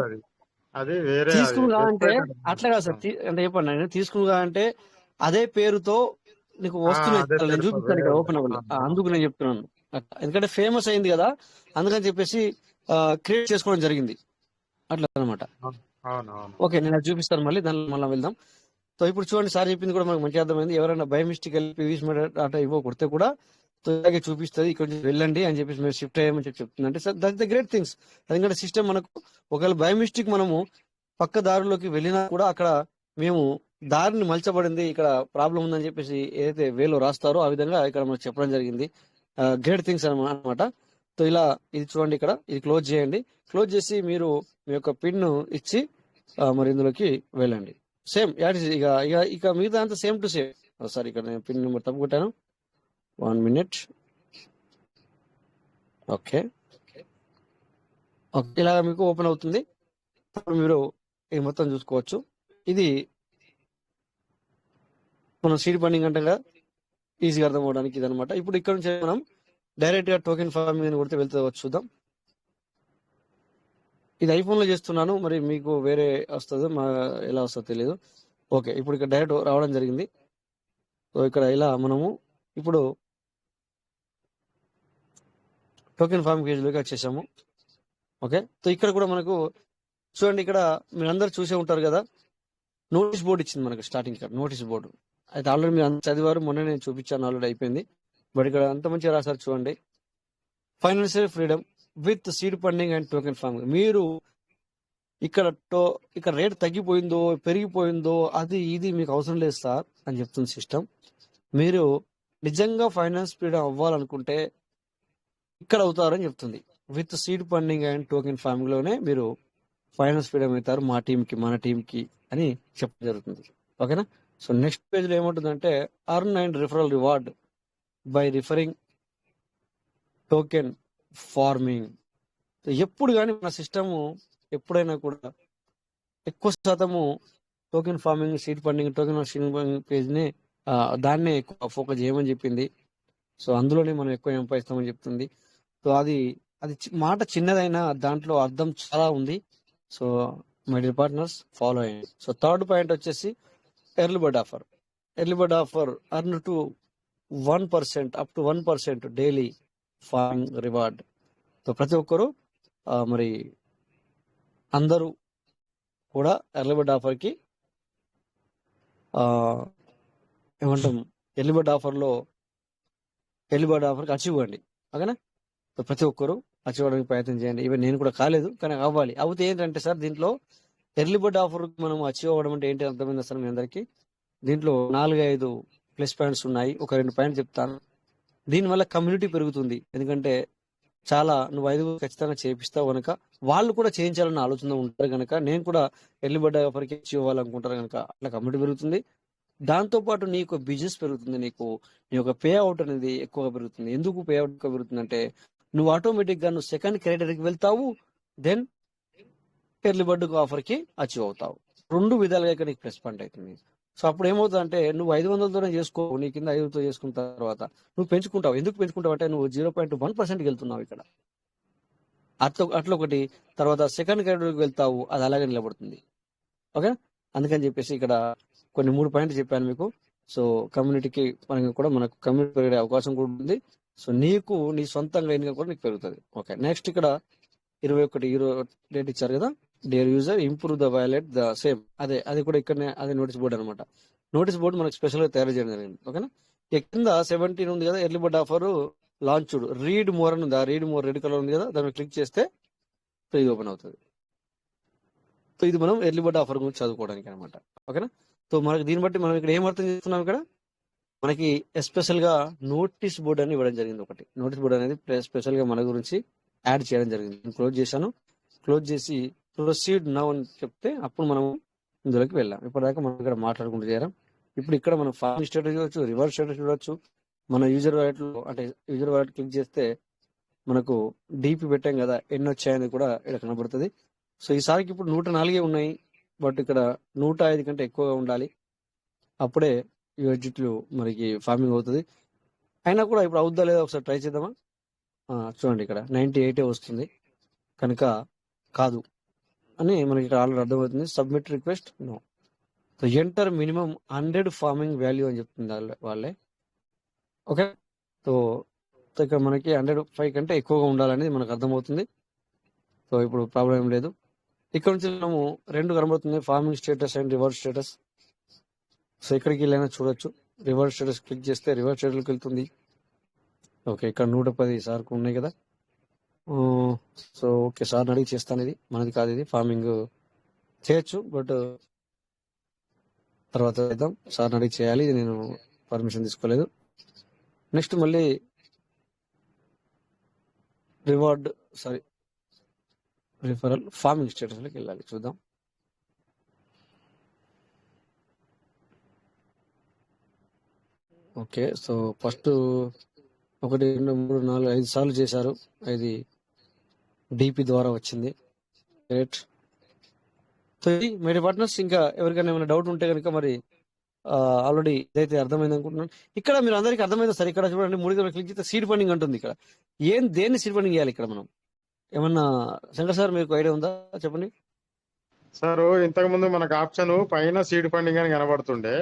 అది వేరే తీసుకుగా అంటే అట్లా కాదు సార్. అంటే చెప్పండి, నేను తీసుకుగా అంటే అదే పేరుతో నీకు వస్తున్నాయి, నేను చూపిస్తాను ఇక్కడ ఓపెన్ అవ్వాలి. అందుకు నేను చెప్తున్నాను, ఎందుకంటే ఫేమస్ అయింది కదా, అందుకని చెప్పేసి క్రియేట్ చేసుకోవడం జరిగింది అట్లా అనమాట. ఓకే, నేను అది చూపిస్తాను మళ్ళీ, దానిలో మళ్ళీ వెళ్దాం. సో ఇప్పుడు చూడండి, సార్ చెప్పింది కూడా మనకు మంచి అర్థమైంది. ఎవరైనా బై మిస్టేక్ pvsmith.io కొడితే కూడా ఇలాగే చూపిస్తుంది, ఇక్కడ వెళ్ళండి అని చెప్పేసి మీరు షిఫ్ట్ అయ్యామని చెప్తుంది. అంటే sir that the great things. ఎందుకంటే సిస్టమ్ మనకు ఒకవేళ బై మిస్టేక్ మనము పక్క దారిలోకి వెళ్ళినా కూడా అక్కడ మేము దారిని మలచబడింది, ఇక్కడ ప్రాబ్లం ఉందని చెప్పేసి ఏదైతే వేలో రాస్తారో ఆ విధంగా ఇక్కడ మనకు చెప్పడం జరిగింది. గ్రేట్ థింగ్స్ అనమాట. సో ఇలా ఇది చూడండి, ఇక్కడ ఇది క్లోజ్ చేయండి. క్లోజ్ చేసి మీరు మీ యొక్క పిన్ ఇచ్చి మరి ఇందులోకి వెళ్ళండి. సేమ్ ఇక మిగతా అంతా సేమ్ టు సేమ్. సార్ ఇక్కడ నేను పిన్ నెంబర్ తప్పు కొట్టాను, 1 minute. ఓకే ఓకే, ఇలా మీకు ఓపెన్ అవుతుంది. మీరు ఇది మొత్తం చూసుకోవచ్చు. ఇది మనం సీడ్ ఫండింగ్ అంటే కదా, ఈజీగా అర్థం అవడానికి ఇది అనమాట. ఇప్పుడు ఇక్కడ నుంచి మనం డైరెక్ట్ గా టోకెన్ ఫార్మింగ్ కొడితే వెళ్తే చూద్దాం. ఇది ఐఫోన్ లో చేస్తున్నాను, మరి మీకు వేరే వస్తుందో ఎలా వస్తుందో తెలియదు. ఓకే, ఇప్పుడు ఇక్కడ డైరెక్ట్ రావడం జరిగింది. సో ఇక్కడ ఇలా మనము ఇప్పుడు టోకెన్ ఫార్మ్ పేజ్లోకి వచ్చేసాము. ఓకే, సో ఇక్కడ కూడా మనకు చూడండి, ఇక్కడ మీరందరూ చూసే ఉంటారు కదా, నోటీస్ బోర్డు ఇచ్చింది మనకు స్టార్టింగ్ ఇక్కడ నోటీస్ బోర్డు. అయితే ఆల్రెడీ మీరు అంత చదివారు, మొన్న నేను చూపించాను, ఆల్రెడీ అయిపోయింది. బట్ ఇక్కడ అంత మంచిగా రాశారు చూడండి. Financial freedom with seed funding and token farming. మీరు ఇక్కడ రేట్ తగ్గిపోయిందో పెరిగిపోయిందో అది ఇది మీకు అవసరం లేదు సార్ అని చెప్తుంది సిస్టమ్. మీరు నిజంగా ఫైనాన్స్ ఫ్రీడమ్ అవ్వాలనుకుంటే ఇక్కడ అవుతారని చెప్తుంది. With seed funding and token farming లోనే మీరు ఫైనాన్స్ ఫ్రీడమ్ అవుతారు మా టీంకి, మన టీంకి అని చెప్పడం జరుగుతుంది. ఓకేనా? సో నెక్స్ట్ పేజ్ లో ఏముంటుందంటే earn and referral reward by referring token farming. ఎప్పుడు కానీ మన సిస్టమ్ ఎప్పుడైనా కూడా ఎక్కువ శాతము token farming, seed funding, token farming page ని దాన్నే ఎక్కువ ఫోకస్ చేయమని చెప్పింది. సో అందులోనే మనం ఎక్కువ సంపాదిస్తామని చెప్తుంది. సో అది మాట చిన్నదైనా దాంట్లో అర్థం చాలా ఉంది. So my dear partners follow అయ్యండి. సో థర్డ్ పాయింట్ వచ్చేసి early bird offer. Early bird offer earn to 1% up to 1% daily farming reward. So ప్రతి ఒక్కరు మరి అందరూ కూడా ఎర్లీ బర్డ్ ఆఫర్కి ఏమంటాం, ఎర్లీ బర్డ్ ఆఫర్కి అచీవ్ అవ్వండి. ఓకేనా? సో ప్రతి ఒక్కరు అచీవ్ అవ్వడానికి ప్రయత్నం చేయండి. ఈవెన్ నేను కూడా కాలేదు, కానీ అవ్వాలి. అవుతే ఏంటంటే సార్ దీంట్లో ఎర్లీ బర్డ్ ఆఫర్ మనం అచీవ్ అవ్వడం అంటే ఏంటి అర్థమైంది అసలు మీ అందరికీ? దీంట్లో 4-5 ప్లస్ పాయింట్స్ ఉన్నాయి. ఒక 2 పాయింట్స్ చెప్తాను. దీనివల్ల కమ్యూనిటీ పెరుగుతుంది. ఎందుకంటే చాలా నువ్వు 5 ఖచ్చితంగా చేపిస్తావు కనుక వాళ్ళు కూడా చేయించాలన్న ఆలోచన ఉంటారు కనుక, నేను కూడా ఎర్లీ బర్డ్ ఆఫర్కి అచీవ్ అవ్వాలనుకుంటారు కనుక అట్లా కమ్యూనిటీ పెరుగుతుంది. దాంతో పాటు నీకు బిజినెస్ పెరుగుతుంది. నీ యొక్క పే అవుట్ అనేది ఎక్కువగా పెరుగుతుంది. ఎందుకు పే అవుట్ ఎక్కువ పెరుగుతుంది అంటే నువ్వు ఆటోమేటిక్ గా నువ్వు సెకండ్ క్యాటగిరీకి వెళ్తావు, దెన్ ఎర్లీ బర్డ్ ఆఫర్కి అచీవ్ అవుతావు. 2 విధాలుగా ఇక్కడ నీకు ప్లస్ పాయింట్ అవుతుంది. సో అప్పుడు ఏమవుతుంది అంటే నువ్వు 500తోనే చేసుకో, నీ కింద 500తో చేసుకున్న తర్వాత నువ్వు పెంచుకుంటావు. ఎందుకు పెంచుకుంటావు అంటే నువ్వు 0.1%కి వెళ్తున్నావు ఇక్కడ. అట్లా ఒకటి. తర్వాత సెకండ్ కేటగిరీకి వెళ్తావు, అది అలాగే నిలబడుతుంది. ఓకే? అందుకని చెప్పేసి ఇక్కడ కొన్ని 3 పాయింట్లు చెప్పాను మీకు. సో కమ్యూనిటీకి పరంగా కూడా మనకు కమ్యూనిటీ పెరిగే అవకాశం కూడా ఉంది. సో నీకు నీ సొంతంగా ఇన్కమ్ కూడా నీకు పెరుగుతుంది. ఓకే, నెక్స్ట్ ఇక్కడ 21 డేట్ ఇచ్చారు కదా, dear user improve the violet the same. అది కూడా ఇక్కడనే అదే నోటీస్ బోర్డు అనమాట. నోటీస్ బోర్డు మనకు స్పెషల్ గా తయారు చేయడం జరిగింది. ఓకేనా? కింద 17 ఉంది కదా, early bird offer launched read more అని ఉంది. ఆ రీడ్ మోర్ రెడ్ కలర్ ఉంది కదా, దాన్ని క్లిక్ చేస్తే పేజ్ ఓపెన్ అవుతుంది. సో ఇది మనం ఎర్లీ బర్డ్ ఆఫర్ గురించి చదువుకోవడానికి అనమాట. ఓకేనా? సో మనకి దీన్ని బట్టి మనం ఇక్కడ ఏం అర్థం చేస్తున్నాం, ఇక్కడ మనకి ఎస్పెషల్ గా నోటీస్ బోర్డు అని ఇవ్వడం జరిగింది. ఒకటి నోటీస్ బోర్డు అనేది స్పెషల్ గా మన గురించి యాడ్ చేయడం జరిగింది. నేను క్లోజ్ చేశాను. క్లోజ్ చేసి ప్రొసీడ్ నౌ అని చెప్తే అప్పుడు మనం ఇందులోకి వెళ్ళాం. ఇప్పటిదాకా మనం ఇక్కడ మాట్లాడుకుంటూ చేరాం. ఇప్పుడు ఇక్కడ మనం ఫార్మింగ్ స్టేటస్ చూడొచ్చు, రివర్స్ స్టేటస్ చూడొచ్చు. మన యూజర్ వాలెట్ లో అంటే యూజర్ వాలెట్ క్లిక్ చేస్తే మనకు డీపీ పెట్టాం కదా, ఎన్ని వచ్చాయని కూడా ఇక్కడ కనబడుతుంది. సో ఈసారికి ఇప్పుడు 104 ఉన్నాయి. బట్ ఇక్కడ 105 కంటే ఎక్కువగా ఉండాలి, అప్పుడే యూజిట్లు మనకి ఫార్మింగ్ అవుతుంది. అయినా కూడా ఇప్పుడు అవుద్దా లేదా ఒకసారి ట్రై చేద్దామా? చూడండి ఇక్కడ 98 వస్తుంది కనుక కాదు అని మనకి ఇక్కడ ఆల్రెడీ అర్థమవుతుంది. Submit request no. So enter minimum 100 farming value అని చెప్తుంది వాళ్ళే. ఓకే, సో ఇక్కడ మనకి 105 కంటే ఎక్కువగా ఉండాలనేది మనకు అర్థమవుతుంది. సో ఇప్పుడు ప్రాబ్లం ఏం లేదు. ఇక్కడ నుంచి మనము 2 కనబడుతుంది, farming status and reverse status. So ఇక్కడికి వెళ్ళైనా చూడొచ్చు. రివర్స్ స్టేటస్ క్లిక్ చేస్తే రివర్స్ స్టేటస్కి వెళ్తుంది. ఓకే, ఇక్కడ 110 సార్కు ఉన్నాయి కదా. సో ఓకే, సార్ని అడిగి చేస్తాను. ఇది మనది కాదు, ఇది ఫార్మింగ్ చేయొచ్చు బట్ తర్వాత చేద్దాం. సార్ని అడిగి చేయాలి, ఇది నేను పర్మిషన్ తీసుకోలేదు. నెక్స్ట్ మళ్ళీ రిఫరల్ ఫార్మింగ్ స్టేటస్లోకి వెళ్ళాలి, చూద్దాం. ఓకే, సో ఫస్ట్ 1 2 3 4 5 సార్లు చేశారు. ఇది డిపి ద్వారా వచ్చింది. గ్రేట్. సో ఇది మేరీ పార్ట్నర్స్. ఇంకా ఎవరికైనా ఏమైనా డౌట్ ఉంటే కనుక మరి ఆల్రెడీ ఇదైతే అర్థమైంది అనుకుంటున్నాను. ఇక్కడ మీరు అందరికీ అర్థమైంది సార్. ఇక్కడ చూడండి 3 క్లిక్ చేస్తే సీడ్ ఫండింగ్ అంటుంది. ఇక్కడ దేన్ని సీడ్ ఫండింగ్ చేయాలి ఇక్కడ మనం? ఏమన్నా శంకర్ సార్ మీకు ఐడియా ఉందా? చెప్పండి సార్. ఇంతకు ముందు మనకు ఆప్షన్ పైన సీడ్ ఫండింగ్ అని కనబడుతుండే,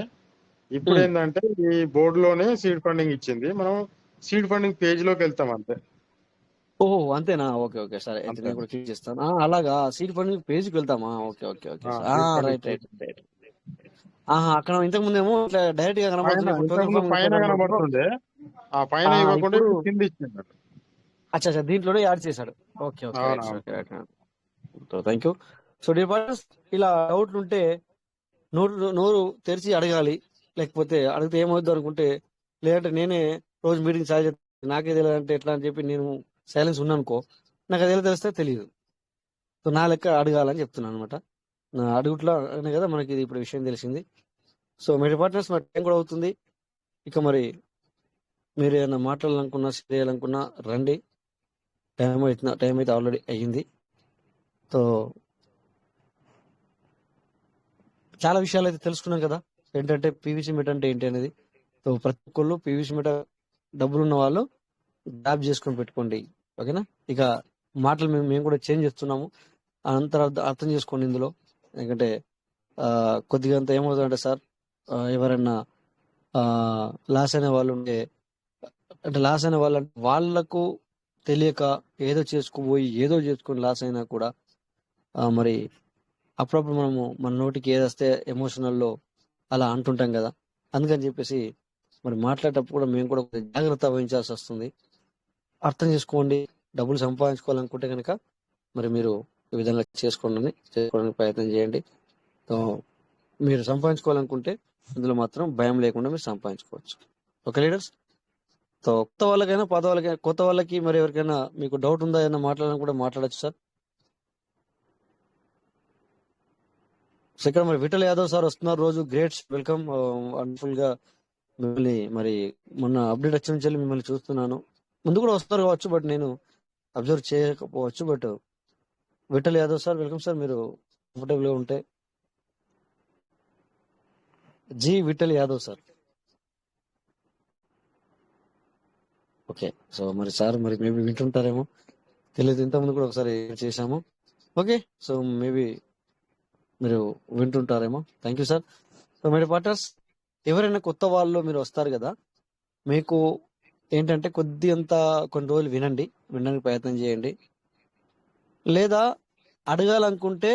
ఇప్పుడు ఏంటంటే ఈ బోర్డు లోనే సీడ్ ఫండింగ్ ఇచ్చింది. మనం సీడ్ ఫండింగ్ పేజ్ లోకి వెళ్తాం అంతే. ఓహో అంతేనా? ఓకే ఓకే సరే, అయితే నేను కూడా క్లిక్ చేస్తాను. అలాగా సీడ్ ఫండింగ్ పేజ్కి వెళ్తామా? Okay okay okay right right right. అక్కడ ఇంతకు ముందేమో ఇట్లా డైరెక్ట్ గా పైన కనబడుతుంది, ఇప్పుడు టోకెన్ ఇంతకుముందు ఫామ్ పైన కనబడుతుండే, ఆ పైన ఇవ్వకుండా ఇప్పుడు ఇప్పుడు కింద ఇచ్చిండు. అచ్చా దీంట్లోనే యాడ్ చేశాడు. ఓకే ఓకే రైట్ అవునవును. Okay thank you. So dear partners, ఇలా డౌట్లు ఉంటే నోరు తెరిచి అడగాలి, లేకపోతే అడిగితే ఏమవుద్దు అనుకుంటే, లేదంటే నేనే రోజు మీటింగ్ సార్ నాకే తెలియదు అంటే ఎట్లా అని చెప్పి నేను సైలెన్స్ ఉన్నానుకో, నాకు అది ఎలా తెలిస్తే తెలియదు. సో నా లెక్క అడగాలని చెప్తున్నాను అనమాట. నా అడుగుట్లా అనే కదా మనకి ఇది ఇప్పుడు విషయం తెలిసింది. సో మీ పార్ట్నర్స్ మరి టైం కూడా అవుతుంది. ఇక మరి మీరు ఏమైనా మాట్లాడాలనుకున్నా చేయాలనుకున్నా రండి. టైం అయితే ఆల్రెడీ అయ్యింది. సో చాలా విషయాలు అయితే తెలుసుకున్నాం కదా, ఏంటంటే పీవీసీ మీటర్ అంటే ఏంటి అనేది. సో ప్రతి ఒక్కళ్ళు పీవీసీ మీటర్ డబ్బులు ఉన్న వాళ్ళు గ్రాప్ చేసుకొని పెట్టుకోండి, ఓకేనా. ఇక మాటలు మేము కూడా చేంజ్ చేస్తున్నాము, అంతా అర్థం చేసుకోండి ఇందులో. ఎందుకంటే కొద్దిగా అంత ఏమవుతుందంటే సార్, ఎవరైనా లాస్ అయిన వాళ్ళు ఉంటే, అంటే లాస్ అయిన వాళ్ళు అంటే వాళ్ళకు తెలియక ఏదో చేసుకొని లాస్ అయినా కూడా మరి అప్పుడప్పుడు మనము మన నోటికి ఏదొస్తే ఎమోషనల్లో అలా అంటుంటాం కదా. అందుకని చెప్పేసి మరి మాట్లాడేటప్పుడు కూడా మేము కూడా జాగ్రత్త వహించాల్సి వస్తుంది. అర్థం చేసుకోండి. డబ్బులు సంపాదించుకోవాలనుకుంటే కనుక మరి మీరు ఈ విధంగా చేసుకోవడానికి ప్రయత్నం చేయండి. సో మీరు సంపాదించుకోవాలనుకుంటే ఇందులో మాత్రం భయం లేకుండా మీరు సంపాదించుకోవచ్చు. Okay leaders. సో కొత్త వాళ్ళకైనా పాత వాళ్ళకైనా, కొత్త వాళ్ళకి మరి ఎవరికైనా మీకు డౌట్ ఉందా ఏమైనా మాట్లాడాలని కూడా మాట్లాడచ్చు సార్. సో ఇక్కడ మరి విఠల్ యాదవ్ సార్ వస్తున్నారు రోజు. గ్రేట్, వెల్కమ్, వండర్ఫుల్ గా మిమ్మల్ని మరి మొన్న అప్డేట్ వచ్చిన నుంచి మిమ్మల్ని చూస్తున్నాను. ముందు కూడా వస్తారు కావచ్చు, బట్ నేను అబ్జర్వ్ చేయకపోవచ్చు. But Vittal Yadav sir welcome sir, మీరు కంఫర్టబుల్ గా ఉంటే. Ji Vittal Yadav sir. Okay. So మరి సార్ మరి మేబీ వింటుంటారేమో తెలియదు, ఇంతకుముందు కూడా ఒకసారి చేశాము. ఓకే, సో మేబీ మీరు వింటుంటారేమో. Thank you sir. సో మరి పార్టర్స్, ఎవరైనా కొత్త వాళ్ళు మీరు వస్తారు కదా, మీకు ఏంటంటే కొన్ని రోజులు వినడానికి ప్రయత్నం చేయండి. లేదా అడగాలనుకుంటే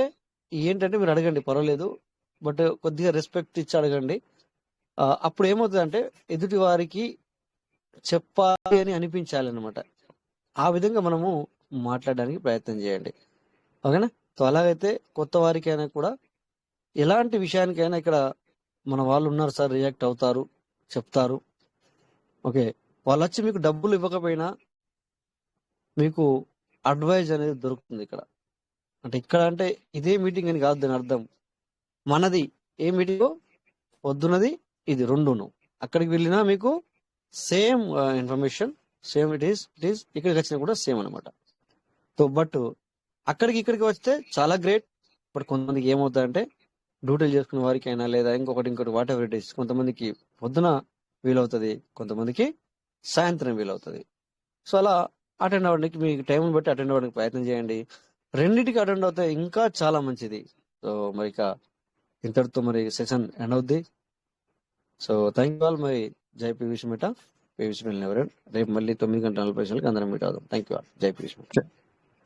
ఏంటంటే మీరు అడగండి, పర్వాలేదు, బట్ కొద్దిగా రెస్పెక్ట్ ఇచ్చి అడగండి. అప్పుడు ఏమవుతుందంటే ఎదుటి వారికి చెప్పాలి అని అనిపించాలి అనమాట. ఆ విధంగా మనము మాట్లాడడానికి ప్రయత్నం చేయండి, ఓకేనా. సో అలాగైతే కొత్త వారికైనా కూడా ఎలాంటి విషయానికైనా ఇక్కడ మన వాళ్ళు ఉన్నారు సార్, రియాక్ట్ అవుతారు, చెప్తారు. ఓకే, వాళ్ళు వచ్చి మీకు డబ్బులు ఇవ్వకపోయినా మీకు అడ్వైజ్ అనేది దొరుకుతుంది ఇక్కడ. అంటే ఇదే మీటింగ్ అని కాదు దాని అర్థం. మనది ఏ మీటింగ్ వద్దున్నది ఇది రెండును. అక్కడికి వెళ్ళినా మీకు same information, same it is ఇక్కడికి వచ్చినా కూడా సేమ్ అనమాట. సో బట్ ఇక్కడికి వస్తే చాలా గ్రేట్. బట్ కొంతమందికి ఏమవుతుందంటే డ్యూటీలు చేసుకునే వారికి అయినా లేదా ఇంకోటి వాట్ ఎవర్ ఇట్ ఈస్, కొంతమందికి పొద్దున వీలవుతుంది, కొంతమందికి సాయంత్రం వీలవుతుంది. సో అలా అటెండ్ అవ్వడానికి మీకు టైం బట్టి అటెండ్ అవ్వడానికి ప్రయత్నం చేయండి. రెండింటికి అటెండ్ అవుతే ఇంకా చాలా మంచిది. సో మరి ఇక ఇంతటితో మరి సెషన్ ఎండ్ అవుద్ది. So thank you all. మరి జై పీవీసీ మీట, పీవీసీ మీట్ ఎవరు రేపు మళ్ళీ 9:40 అందరం మీట్ అవుదాం. Thank you all. జై PVC meta.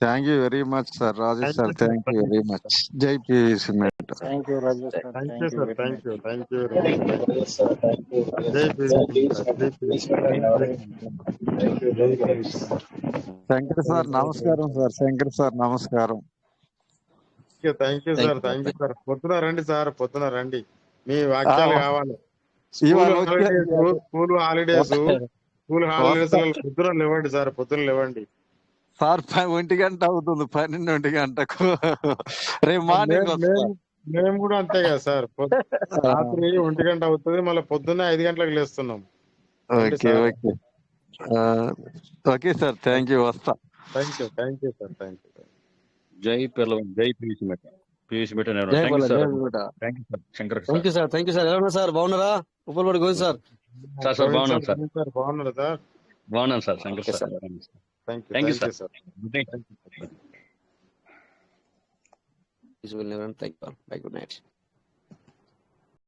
Thank you very much sir Raju sir. Thank you very much. జై PVC meta. Thank you Raju sir. Thank you thank you sir. Very thank much. You. Thank you very much. జై Shankar sir నమస్కారం sir. Shankar sir నమస్కారం. Thank you sir. Thank you sir. పొద్దున రండి sir, పొద్దున రండి. మీ వాక్యాలు కావాలి. ఇవాళ స్కూల్ హాలిడేస్ పొద్దున లేవండి సార్, పొద్దున లేవండి సార్. 1 గంట అవుతుంది, 12 గంటకు. రేపు మార్నింగ్ మేము కూడా అంతే కదా సార్. రాత్రి 1 గంట అవుతుంది, మళ్ళీ పొద్దున్న 5 గంటలకు లేస్తున్నాం. Okay okay okay sir. Thank you, వస్తా. Thank you. Thank you sir. Thank you. జై పిల్లలు, జై PVC meta. Thank you sir. Thank you sir. ఎలా ఉన్నారు సార్, బాగున్నారా? ఉప్పలపాటి గోవింద్ సార్. బాగున్నాను సార్. బాగున్నారు సార్. బాగున్నాను sir. Shankar sir. Thank you sir. Thank you. Bye. Good night.